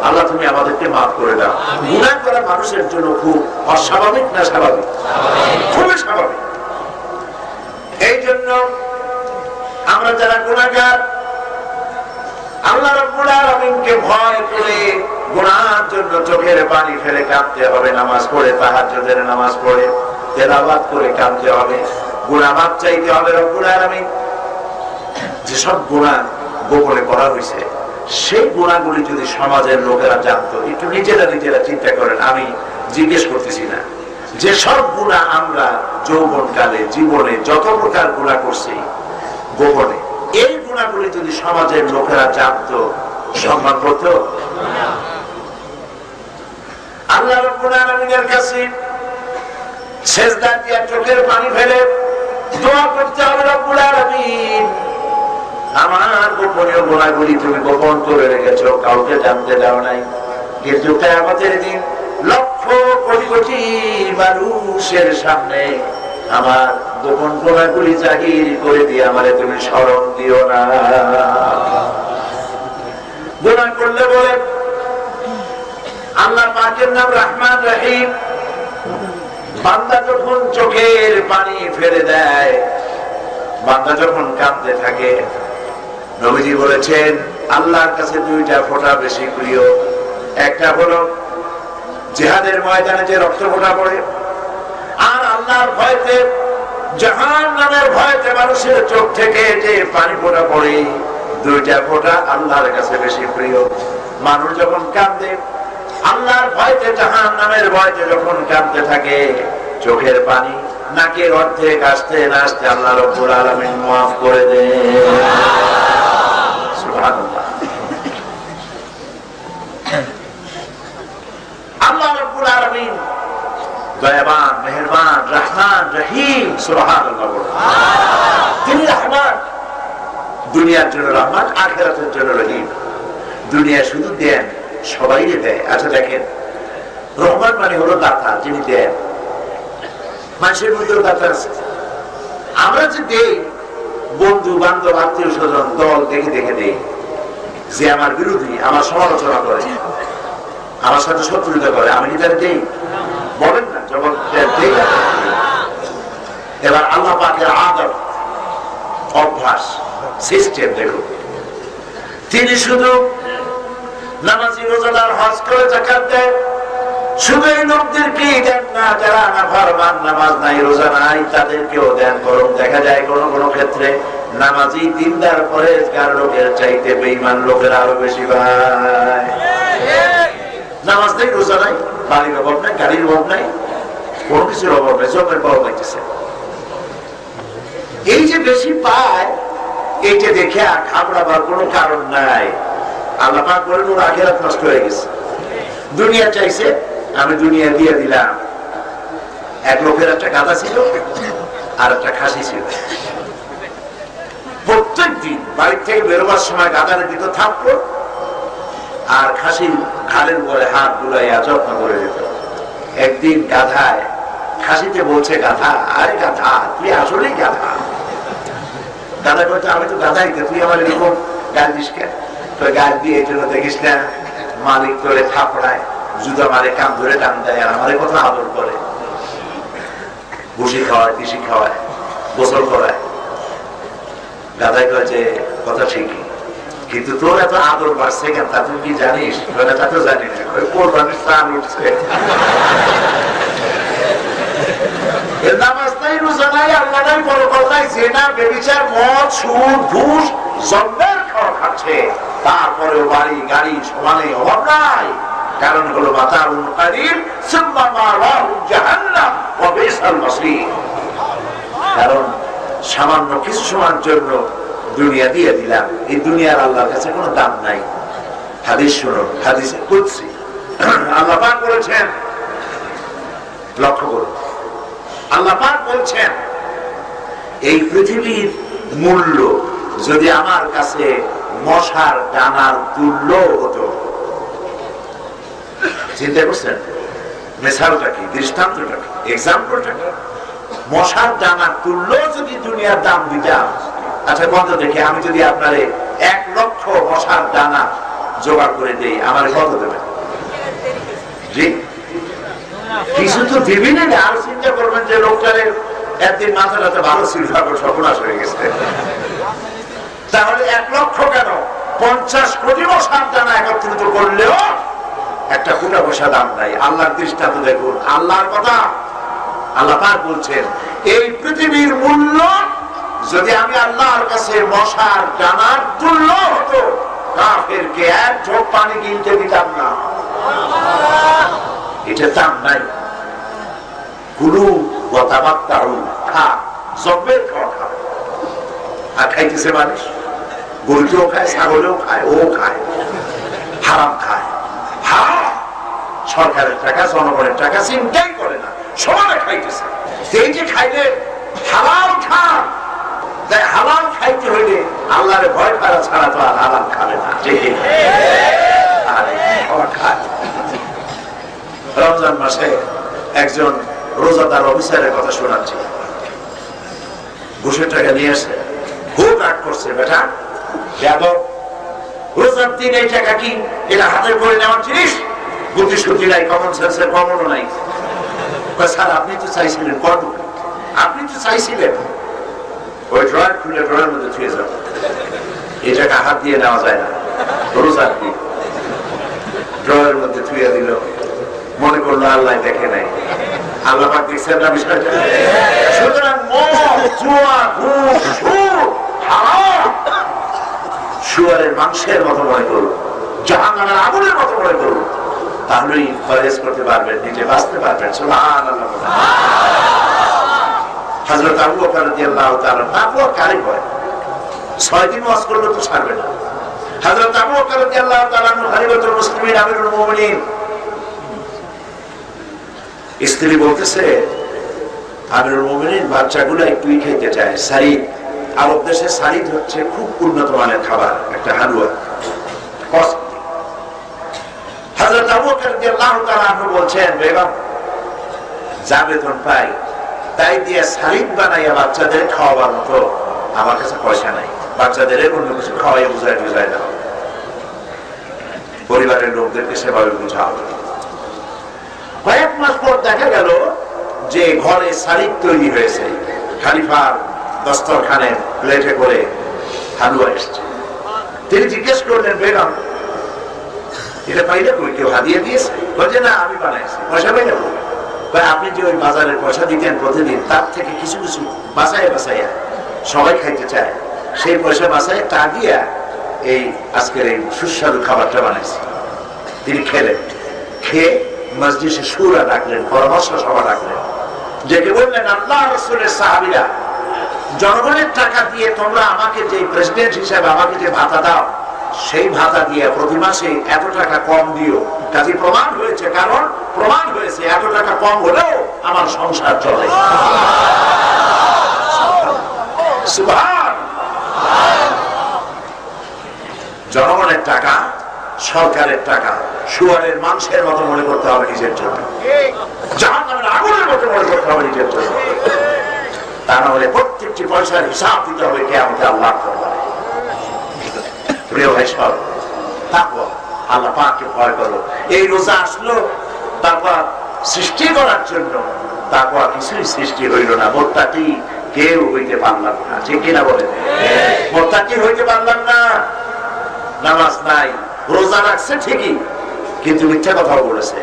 আল্লাহ তুমি আমাদেরকে মাফ করে দাও। গুনাহ করা মানুষের জন্য খুব অস্বাভাবিক না স্বাভাবিক? খুবই স্বাভাবিক। এই জন্য আমরা যারা গুনাহগার, আল্লাহ রাব্বুল আলামিনকে ভয় করে গুনাহের জন্য চোখের পানি ফেলে কাঁদতে হবে, নামাজ পড়ে, তাহাজ্জুদের নামাজ পড়ে, তেলাওয়াত করে কাঁদতে হবে, গুনাহ মাফ চাইতে হবে রব্বুল আলামিন। যেসব গুনাহ গোপনে করা হয়েছে সেই গুনাহগুলি যদি সমাজের লোকেরা জানতো, একটু নিজেরা চিন্তা করেন, আমি জিজ্ঞেস করতেছি না, যে সব গুনাহ আমরা যৌবনকালে জীবনে যত প্রকার গুনাহ করছি গোপনে, এই গুনাহগুলি যদি সমাজের লোকেরা জানতো, সম্মান করত? আল্লাহ রাব্বুল আলামিনের কাছে সিজদা দিয়ে চোখের পানি ফেলে দোয়া করতে হবে, রব্বুল আলামিন আমার গোপনীয় গুনাহগুলি তুমি গোপন করে রেখেছো, কাউকে জানতে দাও নাই। কিন্তু কিয়ামতের দিন লক্ষ কোটি কোটি মানুষের সামনে আমার গোপন গুনাহগুলি জাহির করে দিয়ে আমারে তুমি স্মরণ দিও না। গুনাহ করলে বলে আল্লাহ পাকের নাম রহমান রহিম। বান্দা যখন চোখের পানি ফেলে দেয়, বান্দা যখন কাঁদতে থাকে, নবীজি বলেছেন আল্লাহর কাছে দুইটা ফোঁটা বেশি প্রিয়। একটা হলো জিহাদের ময়দানে যে রক্ত ফোঁটা পড়ে, আর আল্লাহর ভয়তে, জাহান্নামের ভয়তে মানুষের চোখ থেকে যে পানি ফোঁটা পড়ে, দুইটা ফোঁটা আল্লাহর কাছে বেশি প্রিয়। মানুষ যখন কাঁদে আল্লাহর ভয়তে, জাহান্নামের ভয়তে যখন কাঁদতে থাকে, চোখের পানি নাকের অর্ধেক আসতে না আসতে আল্লাহ রাব্বুল আলামিন মাফ করে দেন। সুবহানাল্লাহ। আল্লাহ রাব্বুল আলামিন দয়াবান, মেহেরবান, রহমান, রহিম। সুবহানাল্লাহ। তিনি রহমান, দুনিয়ার জন্য রহমান, আখিরাতের জন্য রহিম। দুনিয়া শুধু দেন, সবাই দেয়। আচ্ছা দেখেন, রহমান মানে হলো দাতা, যিনি দেন। মানুষের মধ্যেও দাতা আছে। আমরা যে দেই, বন্ধু বান্ধব, আত্মীয় স্বজন, দল দেখে দেখে দেই। যে আমার বিরোধী, আমার সমালোচনা করে, আমার সাথে শত্রুতা করে, আমি কি তার দেই? বলেন না, যখন দেই। এবার আল্লাহ পাকের আদব, সিস্টেম দেখুন। তিনি শুধু নামাজি রোজাদার হজ করে যাকাত দেয়, শুধু এই লোকদেরকেই দেন না, যারা নাফরমান নামাজ নাই রোজা নাই তাদেরকেও দেন। বরং দেখা যায় কোন কোন ক্ষেত্রে নামাজি দিনদার পরেজগার লোকের চাইতে বেঈমান লোকের আরো বেশি পায়। নামাজ নেই রোজা নাই, বাড়ির অভাব নাই, গাড়ির অভাব নাই, কোন কিছুর অভাব নাই, জমের পাওয়া পাইতেছে। এই যে বেশি পায় এইটা দেখে ঘাবড়াবার কোনো কারণ নাই। আল্লাহ পাক বলেন ওর আখিরাত নষ্ট হয়ে গেছে। দুনিয়া চাইছে, আমি দুনিয়া দিয়ে দিলাম। এক লোকের একটা গাধা ছিল আর একটা খাসি ছিল। প্রত্যেক দিন বাড়ি থেকে বেরোবার সময় গাধারে দিত থাপ্পড়, আর খাসি ঘাড়ের উপরে হাত বুলাইয়া যত্ন করে দিত। একদিন গাধায় খাসিতে বলছে, গাধা, আরে গাধা তুই আসলেই গাধা। গাধা বলছে, আমি তো গাধাই, তুই আমার এরকম গাল দিস কেন? গাল দিয়ে এই জন্য দেখিস না মালিক তোরে থাপড়ায়, জুতা মারে, কাম ধরে টান দেয়, আর আমারে কথা আদর করে, ভুসি খাওয়ায়, তিসি খাওয়ায়, গোসল করায়। গাধাই কয় যে কথা ঠিকই, কিন্তু তোর এত আদর বাড়ছে কেন তা তুই কি জানিস? তা তো জানি না, কোরবানির প্রাণ উঠছে। নামাজ নাই, রোজা নাই, আল্লাহ নাই, পরকাল নাই, জেনা, ব্যভিচার, মদ, সুদ, ঘুষ, জন্মের খাওয়া খাচ্ছে, তারপরেও বাড়ি গাড়ি সমানে অভাব নাই। কারণ হলো মাতাউন কালিল সুম্মা মাওয়াহু জাহান্নাম ওয়া বিসাল মাসীর। কারণ সামান্য কিছু সময়ের জন্য দুনিয়া দিয়ে দিলাম, এই দুনিয়ার আল্লাহর কাছে কোনো দাম নাই। হাদিস শুনুন, হাদিসে কুদসি আল্লাহ পাক বলেছেন, লক্ষ্য করুন, আল্লাহ পাক বলছেন এই পৃথিবীর মূল্য যদি আমার কাছে মশার ডানার তুল্য হতো। চিন্তা করছেন মেসালটা কি, দৃষ্টান্তটা কি, এক্সাম্পলটা কি? মশার ডানার তুল্য যদি দুনিয়ার দাম দিতাম। আচ্ছা কত দেখে, আমি যদি আপনারে 1 লক্ষ মশার ডানা জোগাড় করে দেই, আমার কত দেবেন? জি কিছু তো দিবি না। আর চিন্তা করবেন যে লোকটারে একদিন মাথাটাতে ভালো ছিল, সর্বনাশ হয়ে গেছে। তাহলে 1 লক্ষ কেন, 50 কোটি মশার দানা একত্রিত করলেও একটা কোটা পয়সা দাম নাই। আল্লাহর দৃষ্টান্ত দেখুন, আল্লাহর কথা। আল্লাহ পাক বলছেন এই পৃথিবীর মূল্য যদি আমি আল্লাহর কাছে মশার ডানার তুল্য হতো, কাফেরকে 1 ঢোক পানি কিনতে দিতাম না। এটা দাম নাই। কুলু ওয়া তামাত্তাউ, খা, জব্বের খাওয়া খা। আর খাইতেছে মানুষ, গরুকেও খায়, ছাগলেও খায়, ও খায়, হারাম খায়। হারাম সরকারের টাকা, জনগণের টাকা চিন্তাই করে না, সবাই খাইতেছে। সেই যে খাইলে হালাল খান, তাই হালাল খাইতে হইলে আল্লাহর ভয় করা ছাড়া তো আর হালাল খাবে না। খায়। রমজান মাসে একজন রোজাদার অফিসারের কথা শোনাচ্ছি, ঘুষের টাকা নিয়ে আসে, খুব রাগ করছে। বেটা যাদব, রোজার দিন এই টাকা কি এটা হাতে করে নেওয়ার জিনিস? বুদ্ধি শুদ্ধি নাই, কমন সেন্সের কমনও নাই। স্যার আপনি তো চাইছিলেন, কত আপনি তো চাইছিলেন ওই ড্রয়ার খুলে ড্রয়ার মধ্যে ছুঁয়ে যাবে, এই টাকা হাত দিয়ে নেওয়া যায় না। রোজার দিন ড্রয়ার মধ্যে ছুঁয়ে দিল, মনে করলো আল্লাহ দেখে নাই। আল্লাহ পাক দেখছেন না বিষয়টা? সুতরাং মদ, জুয়া, ঘুষ, সুদ, হারাম শুয়ারের মাংসের মতো মনে করুন, জাহান্নামের আগুনের মতো মনে করুন, তাহলেই পরহেজ করতে পারবেন, নিজে বাঁচতে পারবেন। সুবহানাল্লাহ। হযরত আবু বকর রাদিয়াল্লাহু তাআলা তাকওয়া কারি হয়, 6 দিন ওয়াজ করলে তো ছাড়বে না। হযরত আবু বকর রাদিয়াল্লাহু তাআলা খলিফাতুল মুসলিমিন, আমিরুল মুমিনিন, স্ত্রী বলতেছে, আমিরুল মুমিনিন বাচ্চাগুলো একটুই খেতে চায় সারিদ। আরব দেশে সারিদ হচ্ছে খুব উন্নত মানের খাবার, একটা হালুয়া। হযরত আবু বকর রাদিয়াল্লাহু তাআলা বলছেন, বেগম যা বেতন পাই তাই দিয়ে সারিদ বানাইয়া বাচ্চাদের খাওয়াবার মতো আমার কাছে পয়সা নাই, বাচ্চাদের অন্য কিছু খাওয়াই বুঝাই দাও, পরিবারের লোকদেরকে সেভাবে বুঝাও। কয়েক মাস পর দেখা গেল যে ঘরে সারিদ তৈরি হয়েছে, খলিফার দস্তরখানে প্লেটে করে হালুয়া এসছে। তিনি জিজ্ঞেস করলেন, বেগম এটা পাইলে কই, কেউ হাদিয়া দিয়েছে? বলছে না, আমি বানাইছি। পয়সা পাইলে কই? আপনি যে ওই বাজারের পয়সা দিতেন প্রতিদিন, তার থেকে কিছু কিছু বাঁচাইয়া বাঁচাইয়া সবাই খাইতে চায়, সেই পয়সা বাঁচাইয়া তা দিয়া এই আজকের এই সুস্বাদু খাবারটা বানাইছি। তিনি খেলেন, খেয়ে মসজিদে শুরা ডাকলেন, পরামর্শ সভা ডাকলেন, ডেকে বললেন, আল্লাহ রাসূলের সাহাবীরা, জনগণের টাকা দিয়ে তোমরা আমাকে যে প্রেসিডেন্ট হিসেবে আমাকে যে ভাতা দাও, সেই ভাতা দিয়ে প্রতি মাসে এত টাকা কম দিও। কাজে প্রমাণ হয়েছে, কারণ প্রমাণ হয়েছে এত টাকা কম হলেও আমার সংসার চলে। সুবহান। জনগণের টাকা, সরকারের টাকা শুয়ারের মাংসের মতো মনে করতে হবে নিজের জন্য, জাহান্নামের আগুনের মতো মনে করতে হবে নিজের জন্য। তা না হলে প্রত্যেকটি পয়সার হিসাব দিতে হবে কিয়ামতে আল্লাহর দরবারে। প্রিয় ভাই সব, তাকওয়া, আল্লাহ পাককে ভয় করো। এই রোজা আসলো তাকওয়া সৃষ্টি করার জন্য, তাকওয়া কিছুই সৃষ্টি হইল না। মুত্তাকি কেউ হইতে পারলাম না, ঠিক কিনা বলেন? মুত্তাকি হইতে পারলাম না। নামাজ নাই, রোজা রাখছে ঠিকই, কিন্তু মিথ্যা কথাও বলেছে,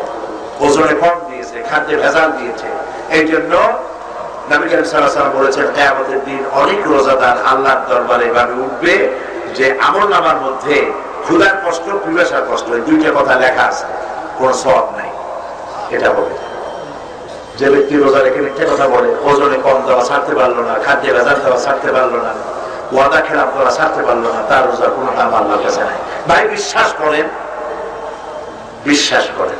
ওজনে কম দিয়েছে, খাদ্যে ভেজাল দিয়েছে। এই জন্য নবী করিম সাল্লাল্লাহু আলাইহি ওয়াসাল্লাম বলেছেন, কিয়ামতের দিন অনেক রোজাদার আল্লাহর দরবারে এভাবে উঠবে যে আমলনামার মধ্যে ক্ষুধার কষ্ট, পিপাসার কষ্ট, এই দুইটা কথা লেখা আছে, কোন সওয়াব নাই। এটা বলে যে ব্যক্তি রোজা রেখে মিথ্যা কথা বলে, ওজনে কম দেওয়া ছাড়তে পারলো না, খাদ্যে ভেজাল দেওয়া ছাড়তে পারলো না, ওয়াদা খেলাপ করা ছাড়তে পারলো না, তার রোজার কোনো দাম আল্লাহর কাছে নাই। ভাই বিশ্বাস করেন, বিশ্বাস করেন,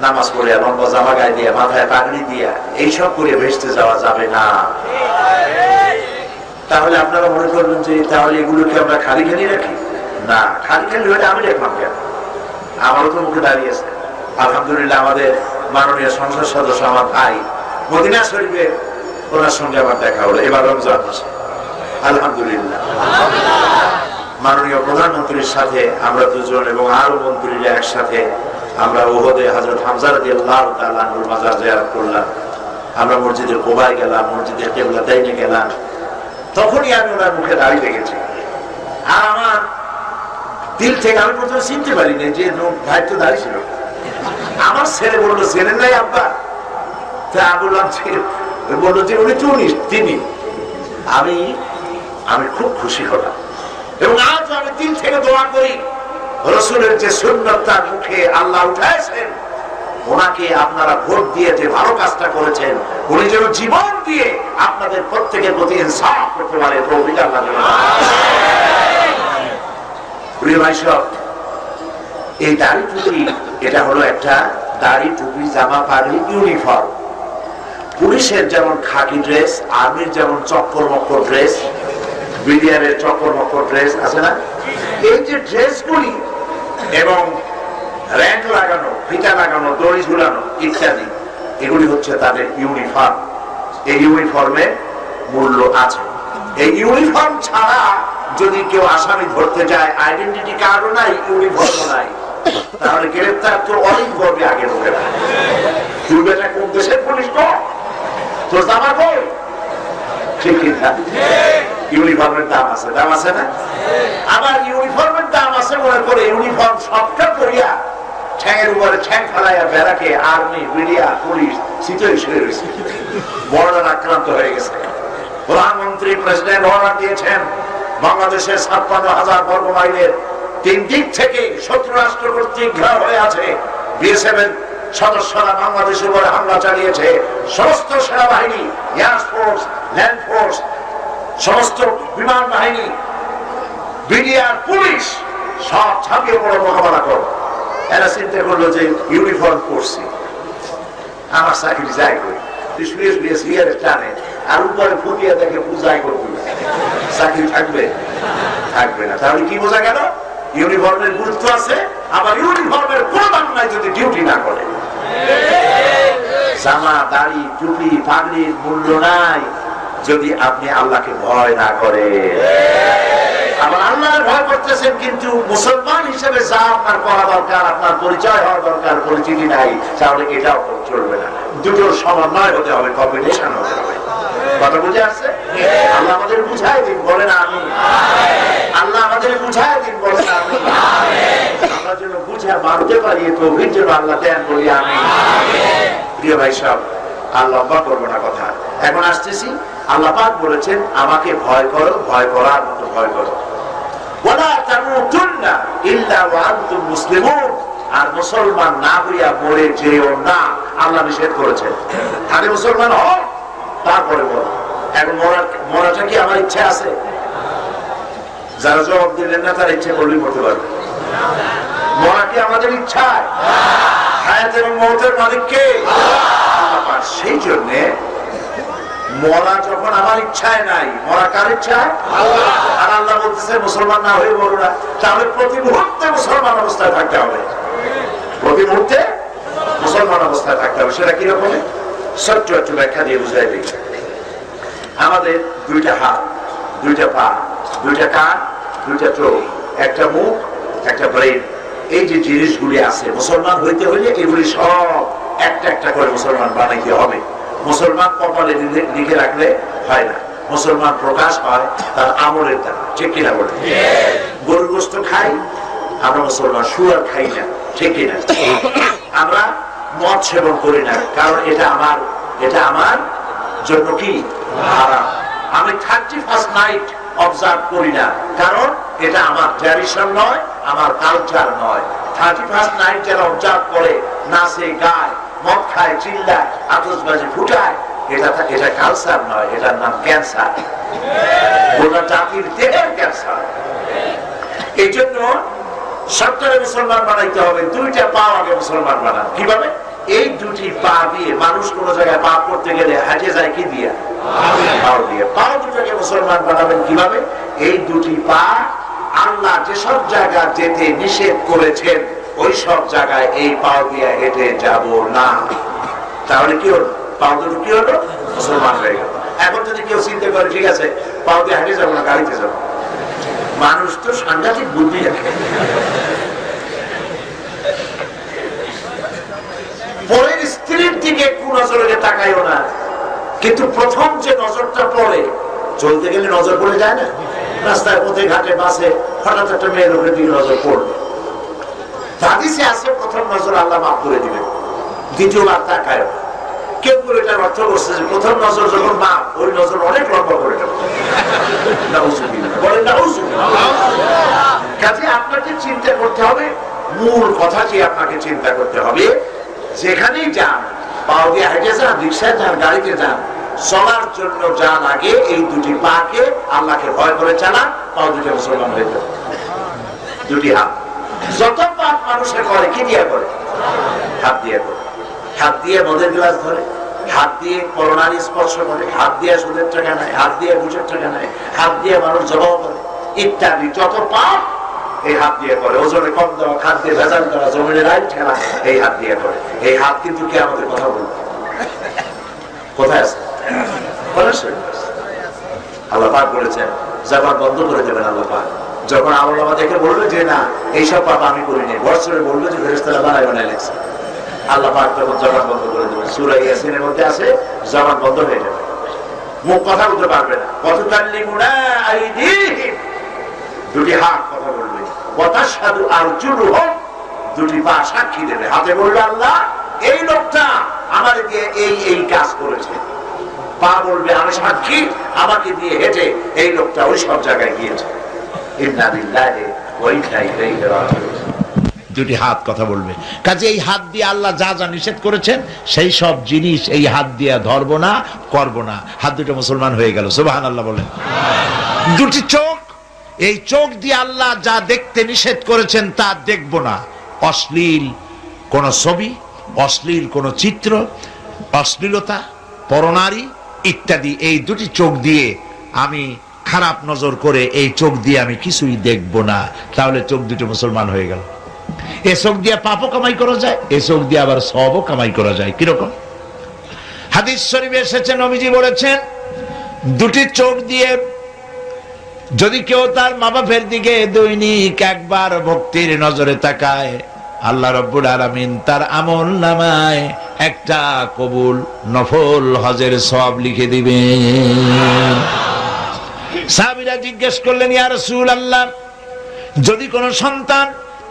নামাজ পড়ে লম্বা জামা গায়ে দিয়ে, মাথায় পাগড়ি দিয়া এইসব করে ভেস্তে যাওয়া যাবে না। তাহলে আপনারা মনে করবেন যে তাহলে এগুলোকে আমরা খালি খালি রাখি? না, খালি খালি হলে আমি দেখলাম কেন? আমারও তো মুখে দাঁড়িয়ে আছে। আলহামদুলিল্লাহ, আমাদের মাননীয় সংসদ সদস্য আমার ভাই মদিনা শরীফে, ওনার সঙ্গে আমার দেখা হলো এবার রমজান মাসে। আলহামদুলিল্লাহ, মাননীয় প্রধানমন্ত্রীর সাথে আমরা দুজন এবং আরো মন্ত্রীরা একসাথে আমরা উহুদে হযরত হামজা রাদিয়াল্লাহু তাআলা আনহুর মাজার জিয়ারত করলাম। আমরা মসজিদে কুবায় গেলাম, মসজিদে কিবলাতাইনে গেলাম। তখনই আমি ওনার মুখে দাঁড়িয়ে দেখেছি, আর আমার দিল থেকে আমি প্রথমে চিনতে পারিনি যে ভাই তো দাঁড়িয়ে ছিল। আমার ছেলে বললো, চেনেন নাই আব্বা? তা বললাম, বললো যে উনি তিনি। আমি খুব খুশি হলাম এবং আজ আমি দিল থেকে দোয়া করি, রাসূলের যে সুন্নাত তার মুখে আল্লাহ উঠাইছেন, ওনাকে আপনারা ভোট দিয়ে যে ভালো কাজটা করেছেন, উনি যেন জীবন দিয়ে আপনাদের প্রত্যেকের প্রতি ইনসাফ করতে পারে, তৌফিক আল্লাহ দেন। প্রিয় ভাই সব, এই দাড়ি টুপি, এটা হলো একটা দাড়ি টুপি, জামা, পাগড়ি, ইউনিফর্ম। পুলিশের যেমন খাকি ড্রেস, আর্মির যেমন চক্কর মক্কর ড্রেস, বিডিআরের চক্কর মক্কর ড্রেস আছে না, এই যে ড্রেসগুলি এবং র্যাঙ্ক লাগানো, ফিতা লাগানো, দড়ি ঝুলানো ইত্যাদি, এগুলি হচ্ছে তাদের ইউনিফর্ম। এই ইউনিফর্মের মূল্য আছে। এই ইউনিফর্ম ছাড়া যদি কেউ আসামি ধরতে যায়, আইডেন্টিটি কার্ডও নাই, ইউনিফর্মও নাই, তাহলে গ্রেফতার তো অনেক করবে আগে লোকেরা। তুই বেটা কোন দেশের পুলিশ গো, তোর জামা কই? ঠিক না? ইউনিফর্মের দাম আছে, দাম আছে না? আবার ইউনিফর্মের দাম আছে মনে করে ইউনিফর্ম সবটা করিয়া ঠ্যাঙের উপরে ঠ্যাং ফেলাইয়া বেড়াকে আর্মি, বিডিআর, পুলিশ শীতই শুয়ে রয়েছে, বর্ডার আক্রান্ত হয়ে গেছে। প্রধানমন্ত্রী, প্রেসিডেন্ট অর্ডার দিয়েছেন, বাংলাদেশের ৫৬,০০০ বর্গ মাইলের ৩ দিক থেকে শত্রু রাষ্ট্র কর্তৃক ঘেরাও হয়ে আছে। বিএসএফ এর সদস্যরা বাংলাদেশের উপরে হামলা চালিয়েছে। সমস্ত সেনাবাহিনী, এয়ার ফোর্স, ল্যান্ড ফোর্স, সমস্ত বিমান বাহিনী, বিডিআর, পুলিশ সব ঝাঁপিয়ে পড়ে মোকাবেলা করো। এরা চিন্তা করলো যে ইউনিফর্ম পরছি, আমার চাকরি যাই করি, শুয়ে শুয়ে সিয়ারে টানে আর উপরে ফুটিয়ে দেখে পূজাই করবে, চাকরি থাকবে? থাকবে না। তাহলে কি বোঝা গেল? ইউনিফর্মের গুরুত্ব আছে, আবার ইউনিফর্মের কোন দাম নাই যদি ডিউটি না করে। জামা, দাড়ি, টুপি, পাগড়ির মূল্য নাই যদি আপনি আল্লাহকে ভয় না করে। আবার আল্লাহর ভয় করতেছেন, কিন্তু মুসলমান হিসেবে যা আপনার করা দরকার, আপনার পরিচয় হওয়া দরকার, পরিচিতি নাই, তাহলে এটাও চলবে না। দুটোর সমন্বয় হতে হবে, কম্বিনেশন হতে হবে। কথা বুঝে আসছে? আল্লাহ আমাদের বুঝায় দিন, বলেন আমি। আল্লাহ আমাদের বুঝায় দিন, বলেন আমি। আমরা যেন বুঝা মানতে পারি, তৌফিক যেন আল্লাহ দেন, বলি আমি। প্রিয় ভাই সব, আর লম্বা করবো না কথা। এখন আসতেছি, আল্লাহ পাক বলেছেন আমাকে ভয় করো, ভয় করার মতো ভয় করো। ওয়ালা তামুতুন্না ইল্লা ওয়া আনতুম মুসলিমুন, আর মুসলমান না হইয়া মরে যেও না, আল্লাহ নিষেধ করেছেন। আগে মুসলমান হও, তারপরে মরো। এখন মরাটা কি আমার ইচ্ছা আছে? যারা জবাব দিলেন না তার ইচ্ছে করলেই মরতে পারবে। মরা কি আমাদের ইচ্ছা? হায়াত এবং মওতের মালিক কে? আল্লাহ। সেই জন্য মরা যখন আমার ইচ্ছায় নাই, মরা কার ইচ্ছায়? আল্লাহ। আর আল্লাহ বলতেছে মুসলমান না হয়ে মরো না, তাহলে প্রতি মুহূর্তে মুসলমান অবস্থায় থাকতে হবে। প্রতি মুহূর্তে মুসলমান অবস্থায় থাকতে হবে। সেটা কিরকম? সত্য একটু ব্যাখ্যা দিয়ে বুঝাই দিই। আমাদের দুইটা হাত, দুইটা পা, দুইটা কান, দুইটা চোখ, একটা মুখ, একটা ব্রেন, এই যে জিনিসগুলি আছে, মুসলমান হইতে হইলে এগুলি সব একটা একটা করে মুসলমান বানাইতে হবে। মুসলমান কপালে লিখে রাখলে হয় না, মুসলমান প্রকাশ হয় তার আমলের দ্বারা। ঠিক কিনা বলে? গরুর গোশত খাই আমরা মুসলমান, শুয়ার খাই না। ঠিক কিনা? আমরা মদ সেবন করি না, কারণ এটা আমার জন্য কি হারাম। আমি 31st নাইট অবজার্ভ করি না, কারণ এটা আমার ট্র্যাডিশন নয়, আমার কালচার নয়। 31st নাইট যারা অবজার্ভ করে, নাচে, গায়, মদ খায়, চিল্লায়, আতশবাজি ফুটায়, এটা কালচার নয়, এটার নাম ক্যান্সার। গোটা জাতির দেহের ক্যান্সার। এই জন্য সরকারে মুসলমান বানাইতে হবে। দুইটা পা আগে মুসলমান বানান। কিভাবে? এই দুটি পা দিয়ে মানুষ কোন জায়গায় পাপ করতে গেলে হাঁটে যায় কি দিয়া? পাও দিয়ে। পাও দুটাকে মুসলমান বানাবেন কিভাবে? এই দুটি পা আল্লাহ যেসব জায়গা যেতে নিষেধ করেছেন ওই সব জায়গায় এই পাও দিয়ে হেঁটে যাব না। তাহলে কি হলো? পাও দুটো কি হলো? মুসলমান হয়ে গেল। এখন যদি কেউ চিন্তা করে ঠিক আছে পাও দিয়ে হেঁটে যাবো না, গাড়িতে যাবো, মানুষ তো সাংঘাতিক বুদ্ধি রাখে। পরের স্ত্রীর দিকে কুনজরে তাকাইও না, কিন্তু প্রথম যে নজরটা পড়ে, চলতে গেলে নজর পড়ে যায় না, রাস্তায় পথে ঘাটে বাসে হঠাৎ একটা মেয়ের উপরে দিকে নজর পড়বে, হাদিসে আছে প্রথম নজর আল্লাহ মাফ করে দিবেন, দ্বিতীয়বার তাকায়। কেউ করে এটার অর্থ করছে যে প্রথম নজর যখন মাফ, ওই নজর অনেক লম্বা করে দেবে। কাজে আপনাকে চিন্তা করতে হবে, মূল কথাটি আপনাকে চিন্তা করতে হবে, যেখানেই যান, পাও দিয়ে হেঁটে যান, রিক্সায় যান, গাড়িতে যান, চলার জন্য যান আগে এই দুটি পাকে আল্লাহকে ভয় করে চালান, পাও দুটি মুসলমান হয়ে যাবে। দুটি হাত যত পাপ মানুষের করে কি দিয়ে করে? হাত দিয়ে করে। হাত দিয়ে মদের গ্লাস ধরে, হাত দিয়ে করোনার স্পর্শ করে, হাত দিয়ে সুদের টাকা নেয়, হাত দিয়ে ঘুষের টাকা নেয়, হাত দিয়ে মানুষ জবাব করে, ইত্যাদি যত পাপ এই হাত দিয়ে করে। ওজনে কম দেওয়া, খাদ্যে ভেজাল দেওয়া, জমিনের আইন ঠেলা, এই হাত দিয়ে করে। এই হাত কিন্তু কে আমাদের কথা বলবে? কোথায় আছে? আল্লাহ পাক বলেছেন জবান বন্ধ করে দেবেন। আল্লাহ পাক যখন আমল দেখে বলবে যে না এইসব পাপ আমি করিনি, বৎসরে বলবে যে ফেরেশতারা বানায় লেখছে, আল্লাহ পাক তখন জবান বন্ধ করে দেবেন। সূরা ইয়াসিনের মধ্যে আছে জবান বন্ধ হয়ে যাবে, মুখ কথা বলতে পারবে না। ওয়াতুকাল্লিমুনা আইদিহিম, দুটি হাত কথা বলবে, ওয়াতাশহাদু আরজুলুহুম, দুটি পা সাক্ষী দেবে। হাতে বলবে আল্লাহ এই লোকটা আমাদের দিয়ে এই কাজ করেছে, পা বলবে আমি সাক্ষী, আমাকে দিয়ে হেঁটে এই লোকটা ওই সব জায়গায় গিয়েছে। ইন্না লিল্লাহি ওয়া ইন্না ইলাইহি রাজিউন। দুটি হাত কথা বলবে। কাজে এই হাত দিয়ে আল্লাহ যা যা নিষেধ করেছেন সেই সব জিনিস এই হাত দিয়ে ধরবো না, করবো না। হাত দুটো মুসলমান হয়ে গেল। সুবহানাল্লাহ বলেন। দুটি চোখ, এই চোখ দিয়ে আল্লাহ যা দেখতে নিষেধ করেছেন তা দেখবো না। অশ্লীল কোন ছবি, অশ্লীল কোন চিত্র, অশ্লীলতা, পরনারী ইত্যাদি, এই দুটি চোখ দিয়ে আমি খারাপ নজর করে এই চোখ দিয়ে আমি কিছুই দেখবো না। তাহলে চোখ দুটো মুসলমান হয়ে গেল। এ চোখ দিয়ে পাপও কামাই করা যায়, এ চোখ দিয়ে আবার সবও কামাই করা যায়। কিরকম? হাদিস শরীফে এসেছে, নবীজি বলেছেন দুটি চোখ দিয়ে যদি কেউ তার মা বাপের দিকে দৈনিক একবার ভক্তির নজরে তাকায়, আল্লাহ রাব্বুল আলামিন তার আমল নামায় একটা কবুল নফল হজের সওয়াব লিখে দিবেন। সাহাবীরা জিজ্ঞেস করলেন, ইয়া রাসূলুল্লাহ, যদি কোনো সন্তান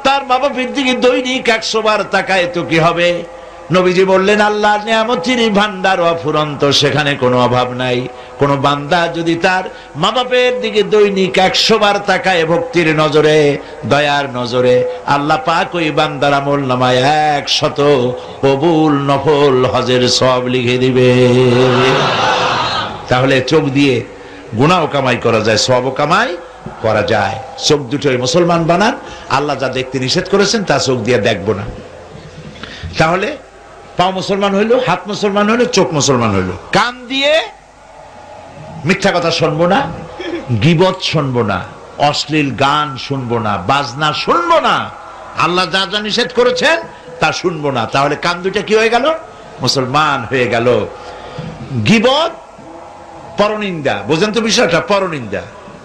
তার মা বাবার দিকে দৈনিক 100 বার তাকায় তো কি হবে? নবীজি বললেন, আল্লাহর নিয়ামতের ভান্ডার অফুরন্ত, সেখানে কোনো অভাব নাই। কোন বান্দা যদি তার মা বাপের দিকে দৈনিক 100 বার তাকায় ভক্তির নজরে, দয়ার নজরে, আল্লাহ পাক ওই বান্দার আমল নামায় 100 কবুল নফল হজের সওয়াব লিখে দিবে। তাহলে চোখ দিয়ে গুনাহও কামাই করা যায়, সওয়াবও কামাই করা যায়। চোখ দুটোই মুসলমান বানান। আল্লাহ যা দেখতে নিষেধ করেছেন তা চোখ দিয়ে দেখবো না। তাহলে পা মুসলমান হইল, হাত মুসলমান হইল, চোখ মুসলমান হইল। কান দিয়ে মিথ্যা কথা শুনবো না, গীবত শুনবো না, অশ্লীল গান শুনবো না, বাজনা শুনবো না, আল্লাহ যা যা নিষেধ করেছেন তা শুনবো না। তাহলে কান দুইটা কি হয়ে গেল? মুসলমান হয়ে গেল। গীবত পরনিন্দা, বোঝেন তো বিষয়টা? পরনিন্দা,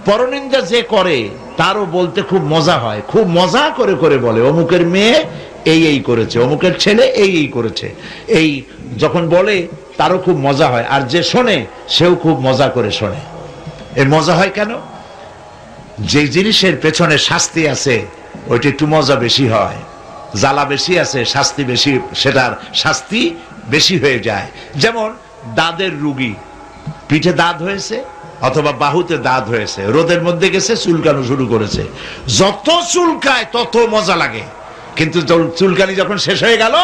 পরনিন্দা যে করে তারও বলতে খুব মজা হয়, খুব মজা করে করে বলে অমুকের মেয়ে এই এই করেছে, অমুকের ছেলে এই এই করেছে, এই যখন বলে তারও খুব মজা হয়, আর যে শোনে সেও খুব মজা করে শোনে। এর মজা হয় কেন? যে জিনিসের পেছনে শাস্তি আছে ওইটা একটু মজা বেশি হয়, জ্বালা বেশি আছে শাস্তি বেশি, সেটার শাস্তি বেশি হয়ে যায়। যেমন দাঁতের রুগী, পিঠে দাঁত হয়েছে অথবা বাহুতে দাঁত হয়েছে, রোদের মধ্যে গেছে, চুলকানো শুরু করেছে, যত চুলকায় তত মজা লাগে, কিন্তু চুলকানি যখন শেষ হয়ে গেল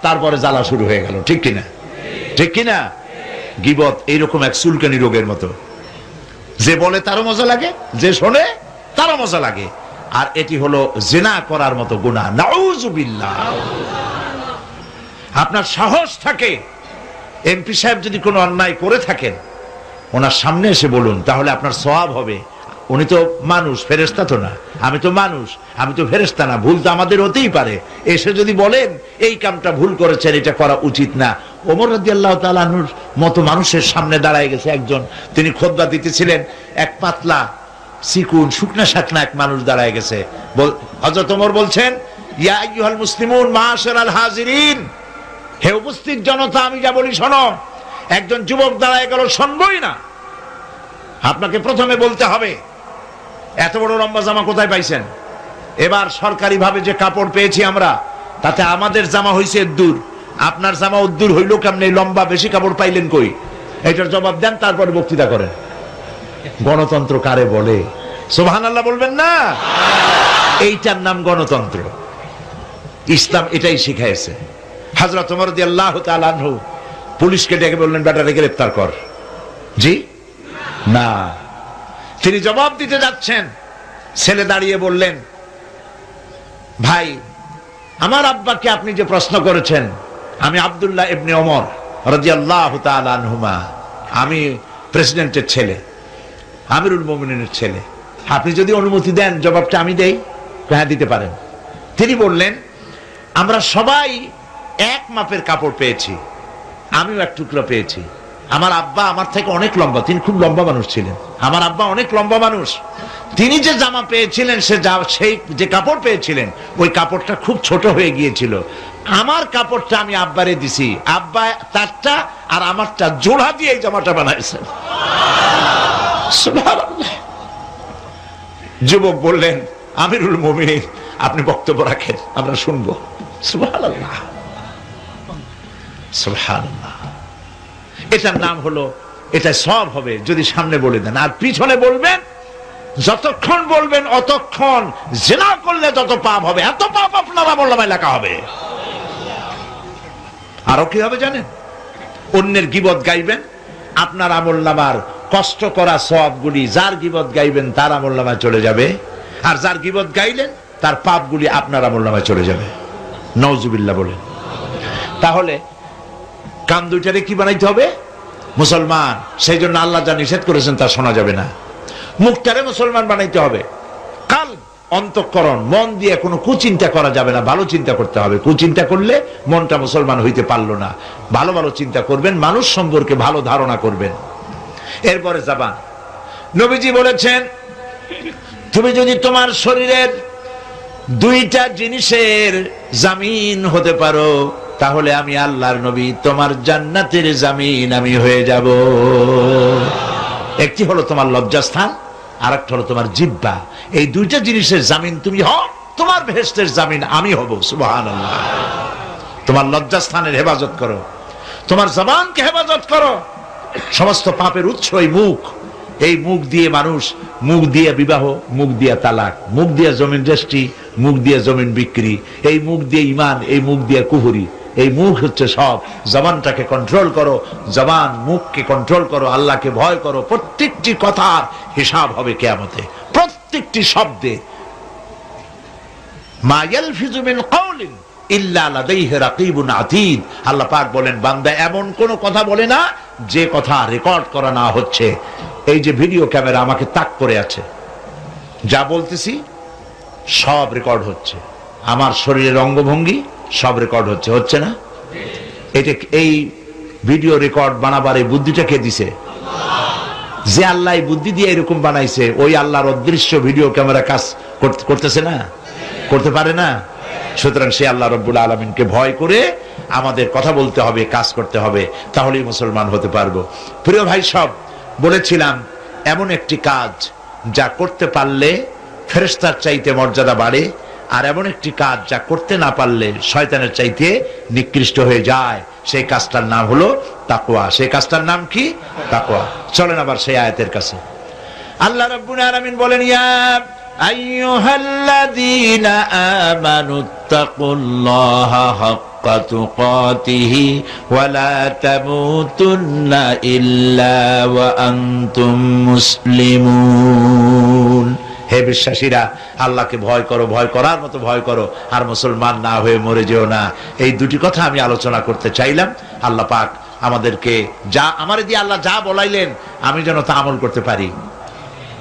তারপরে জ্বালা শুরু হয়ে গেল। ঠিক কিনা? ঠিক কিনা? গীবত এইরকম এক চুলকানি রোগের মতো, যে বলে তারও মজা লাগে, যে শোনে তারও মজা লাগে। আর এটি হলো জিনা করার মতো গুনাহ। নাউযুবিল্লাহ। আপনার সাহস থাকে, এমপি সাহেব যদি কোনো অন্যায় করে থাকেন ওনার সামনে এসে বলুন, তাহলে আপনার সওয়াব হবে। উনি তো মানুষ, ফেরেশতা তো না। আমি তো মানুষ, আমি তো ফেরেশতা না, ভুল তো আমাদের হতেই পারে। এসে যদি বলেন এই কামটা ভুল করেছেন, এটা করা উচিত না। ওমর রাদিয়াল্লাহু তাআলা আনহুর মতো মানুষের সামনে দাঁড়ায় গেছে একজন, তিনি খুতবা দিতেছিলেন, এক পাতলা চিকুন শুকনা শাকনা এক মানুষ দাঁড়ায় গেছে। হযরত ওমর বলছেন, ইয়া আইয়ুহাল মুসলিমুন মাশারাল হাজিরিন, হে উপস্থিত জনতা, আমি যা বলি শোনো। একজন যুবক দাঁড়ায় গেল, শুনবই না। আপনাকে প্রথমে বলতে হবে, এত বড় লম্বা জামা কোথায় পাইছেন? এবার সরকারি ভাবে যে কাপড় পেয়েছি আমরা, তাতে আমাদের জামা হইছে দূর, আপনার জামা উদ্দূর হইল কেমনে? লম্বা বেশি কাপড় পাইলেন কই? এটার জবাব দেন, তারপরে বক্তৃতা করেন। গণতন্ত্র কারে বলে? সুবহানাল্লাহ বলবেন না? এইটার নাম গণতন্ত্র। ইসলাম এটাই শিখাইছে। হযরত ওমর রাদিয়াল্লাহু তাআলা আনহু পুলিশকে ডেকে বললেন, বেটারে গ্রেফতার কর। জি না, তিনি জবাব দিতে যাচ্ছেন, ছেলে দাঁড়িয়ে বললেন, ভাই আমার আব্বাকে আপনি যে প্রশ্ন করেছেন, আমি আব্দুল্লাহ ইবনে ওমর রাদিয়াল্লাহু তাআলা আনহুমা, আমি প্রেসিডেন্টের ছেলে, আমিরুল মুমিনিনের ছেলে, আপনি যদি অনুমতি দেন জবাবটা আমি দেই। হ্যাঁ দিতে পারেন। তিনি বললেন, আমরা সবাই এক মাপের কাপড় পেয়েছি, আমিও এক টুকরো পেয়েছি। আমার আব্বা আমার থেকে অনেক লম্বা, তিনি খুব লম্বা মানুষ ছিলেন, আমার আব্বা অনেক লম্বা মানুষ। তিনি যে জামা পেয়েছিলেন, সেই যে কাপড় পেয়েছিলেন, ওই কাপড়টা খুব ছোট হয়ে গিয়েছিল। আমার কাপড়টা আমি আব্বারে দিছি, আব্বা তারটা আর আমারটা জোড়া দিয়ে এই জামাটা বানাইছেন। সুবহানাল্লাহ। যুবক বললেন, আমিরুল মুমিনিন, আপনি বক্তব্য রাখেন, আমরা শুনবো। সুবহানাল্লাহ, সুবহানাল্লাহ। এটার নাম হলো, এটা সব হবে যদি সামনে বলে দেন, আর পিছনে বলবেন, যতক্ষণ বলবেন অতক্ষণ জিনা করলে যত পাপ হবে, এত পাপ আপনার আমলনামায় লেখা হবে। আরো কি হবে জানেন? অন্যের গীবত গাইবেন, আপনার আমলনামার কষ্ট করা সওয়াবগুলি যার গীবত গাইবেন তার আমলনামায় চলে যাবে, আর যার গীবত গাইলেন তার পাপগুলি আপনার আমলনামায় চলে যাবে। নাউযুবিল্লাহ বলেন। তাহলে কান দুইটারে কি বানাইতে হবে? মুসলমান। সেই জন্য আল্লাহ যা নিষেধ করেছেন তা শোনা যাবে না। মুখটারে মুসলমান বানাইতে হবে। কাল অন্তঃকরণ, মন দিয়ে কোনো কুচিন্তা করা যাবে না, ভালো চিন্তা করতে হবে। কুচিন্তা করলে মনটা মুসলমান হইতে পারলো না। ভালো ভালো চিন্তা করবেন, মানুষ সম্পর্কে ভালো ধারণা করবেন। এরপরে জবান। নবীজি বলেছেন, তুমি যদি তোমার শরীরের দুইটা জিনিসের জামিন হতে পারো, তাহলে আমি আল্লাহর নবী তোমার জান্নাতের জামিন আমি হয়ে যাব। একটি হলো তোমার লজ্জাস্থান, আর একটা হলো তোমার জিহ্বা। এই দুইটা জিনিসের জামিন তুমি হও, তোমার বেহেশতের জামিন আমি হব। সুবহানাল্লাহ। তোমার লজ্জাস্থানের হেফাজত করো, তোমার জবানকে হেফাজত করো। সমস্ত পাপের উৎস এই মুখ। এই মুখ দিয়ে মানুষ, মুখ দিয়ে বিবাহ, মুখ দিয়ে তালাক, মুখ দিয়ে জমিন রেজিস্ট্রি, মুখ দিয়ে জমিন বিক্রি, এই মুখ দিয়ে ঈমান, এই মুখ দিয়ে কুফরি। এই মুখ হচ্ছে সব। জবানটাকে কন্ট্রোল করো, জবান মুখকে কন্ট্রোল করো, আল্লাহকে ভয় করো। প্রত্যেকটি কথার হিসাব হবে কিয়ামতে, প্রত্যেকটি শব্দে। মা ইয়ালফিজু মিন কাওলিন ইল্লা লাদাইহি রাকিবুন আতীদ। আল্লাহ পাক বলেন, বান্দা এমন কোন কথা বলে না যে কথা রেকর্ড করা না হচ্ছে। এই যে ভিডিও ক্যামেরা আমাকে তাক করে আছে, যা বলতেছি সব রেকর্ড হচ্ছে, আমার শরীরের অঙ্গভঙ্গি সব রেকর্ড হচ্ছে, হচ্ছে না? এটা এই ভিডিও রেকর্ড বানাবার এই বুদ্ধিটা কে দিছে? যে আল্লাহ বুদ্ধি দিয়ে এরকম বানাইছে, ওই আল্লাহর অদৃশ্য ভিডিও ক্যামেরা কাজ করতেছে না, করতে পারে না। সুতরাং সে আল্লাহ রব্বুল আলামিনকে ভয় করে আমাদের কথা বলতে হবে, কাজ করতে হবে, তাহলেই মুসলমান হতে পারবো। প্রিয় ভাই সব, বলেছিলাম এমন একটি কাজ যা করতে পারলে ফেরেশতার চাইতে মর্যাদা বাড়ে, আর এমন একটি কাজ যা করতে না পারলে শয়তানের চাইতে নিকৃষ্ট হয়ে যায়। সেই কাজটার নাম হলো তাকওয়া। সেই কাজটার নাম কি? তাকওয়া। চলেন আবার সেই আয়াতের কাছে। আল্লাহ রাব্বুল আলামিন বলেন, ইয়া আইয়ুহাল্লাযীনা আমানুত্তাকুল্লাহা হাক্কা তুকাতিহি ওয়া লা তামুতুন্না ইল্লা ওয়া আনতুম মুসলিমুন। হে বিশ্বাসীরা, আল্লাহকে ভয় করো, ভয় করার মতো ভয় করো, আর মুসলমান না হয়ে মরে যেও না। এই দুটি কথা আমি আলোচনা করতে চাইলাম। আল্লাহ পাক আমাদেরকে যা আমারে দিয়ে আল্লাহ যা বলাইলেন আমি যেন তা আমল করতে পারি,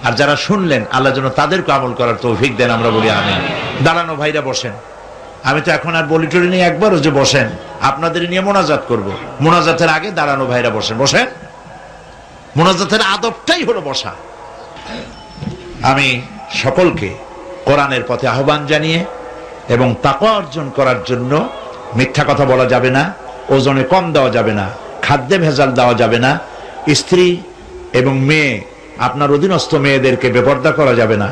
আর যারা শুনলেন আল্লাহ যেন তাদেরকে আমল করার তৌফিক দেন। আমরা বলি আমিন। দাঁড়ানো ভাইরা বসেন। আমি তো এখন আর বলি টলি নেই, একবারও যে বসেন, আপনাদের নিয়ে মোনাজাত করব। মোনাজাতের আগে দাঁড়ানো ভাইরা বসেন, বসেন। মোনাজাতের আদবটাই হলো বসা। আমি সকলকে কোরআনের পথে আহ্বান জানিয়ে এবং তাকওয়া অর্জন করার জন্য মিথ্যা কথা বলা যাবে না, ওজনে কম দেওয়া যাবে না, খাদ্যে ভেজাল দেওয়া যাবে না, স্ত্রী এবং মেয়ে, আপনার অধীনস্থ মেয়েদেরকে বেপরদা করা যাবে না,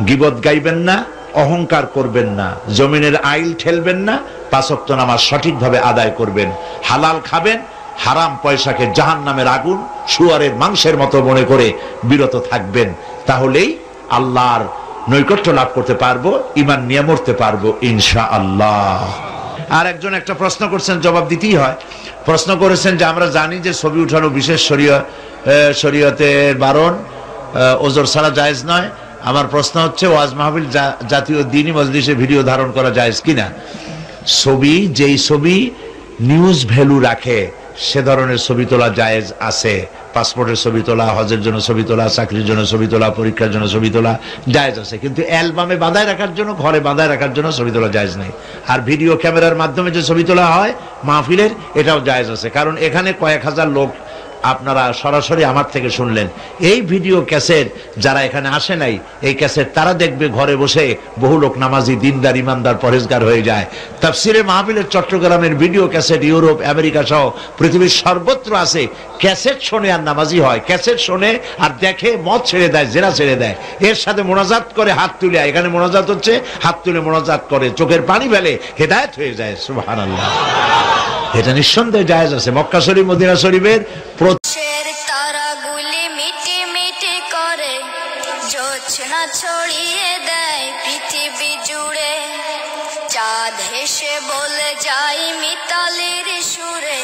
গীবত গাইবেন না, অহংকার করবেন না, জমিনের আইল ঠেলবেন না, পাঁচ ওয়াক্ত নামাজ সঠিকভাবে আদায় করবেন, হালাল খাবেন, হারাম পয়সাকে জাহান্নামের আগুন শুয়ারের মাংসের মতো মনে করে বিরত থাকবেন। তাহলেই আল্লাহর নৈকট্য লাভ করতে পারবো, ঈমান নিয়ে মরতে পারবো ইনশাআল্লাহ। আর একজন একটা প্রশ্ন করছেন, জবাব দিতেই হয়। প্রশ্ন করেছেন যে আমরা জানি যে ছবি উঠানো বিশেষ শরীয়তের বারণ, ওজর ছাড়া জায়েজ নয়। আমার প্রশ্ন হচ্ছে, ওয়াজ মাহফিল জাতীয় দ্বীনি মজলিসে ভিডিও ধারণ করা জায়েজ কিনা? ছবি, যেই ছবি নিউজ ভ্যালু রাখে সে ধরনের ছবি তোলা জায়েজ আছে। পাসপোর্টের ছবি তোলা, হজের জন্য ছবি তোলা, চাকরির জন্য ছবি তোলা, পরীক্ষার জন্য ছবি তোলা জায়েজ আছে। কিন্তু অ্যালবামে বাঁধায় রাখার জন্য, ঘরে বাঁধায় রাখার জন্য ছবি তোলা জায়েজ নেই। আর ভিডিও ক্যামেরার মাধ্যমে যে ছবি তোলা হয় মাহফিলের, এটাও জায়েজ আছে। কারণ এখানে কয়েক হাজার লোক আপনারা সরাসরি আমার থেকে শুনলেন। এই ভিডিও ক্যাসেট যারা এখানে আসে নাই, এই ক্যাসেট তারা দেখবে ঘরে বসে। বহু লোক নামাজি, দিনদার, ইমানদার, পরেজগার হয়ে যায়। তাফসিরে মাহফিলের চট্টগ্রামের ভিডিও ক্যাসেট ইউরোপ, আমেরিকা সহ পৃথিবীর সর্বত্র আছে। ক্যাসেট শোনে আর নামাজি হয়, ক্যাসেট শোনে আর দেখে, মদ ছেড়ে দেয়, জেনা ছেড়ে দেয়, এর সাথে মোনাজাত করে হাত তুলে। এখানে মোনাজাত হচ্ছে, হাত তুলে মোনাজাত করে, চোখের পানি ফেলে, হেদায়েত হয়ে যায়। সুবহানাল্লাহ। এটা নিঃসন্দেহে জায়েজ আছে। মক্কা শরীফ, মদিনা শরীফের তারাগুলি মিটি মিটি করে জোছনা ছড়িয়ে দেয় পৃথিবী জুড়ে। চাঁদ হেসে বলে যাই মিতালির সুরে,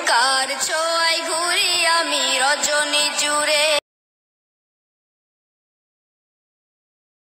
কার ছোঁয়ায় ঘুরি আমি রজনী জুড়ে।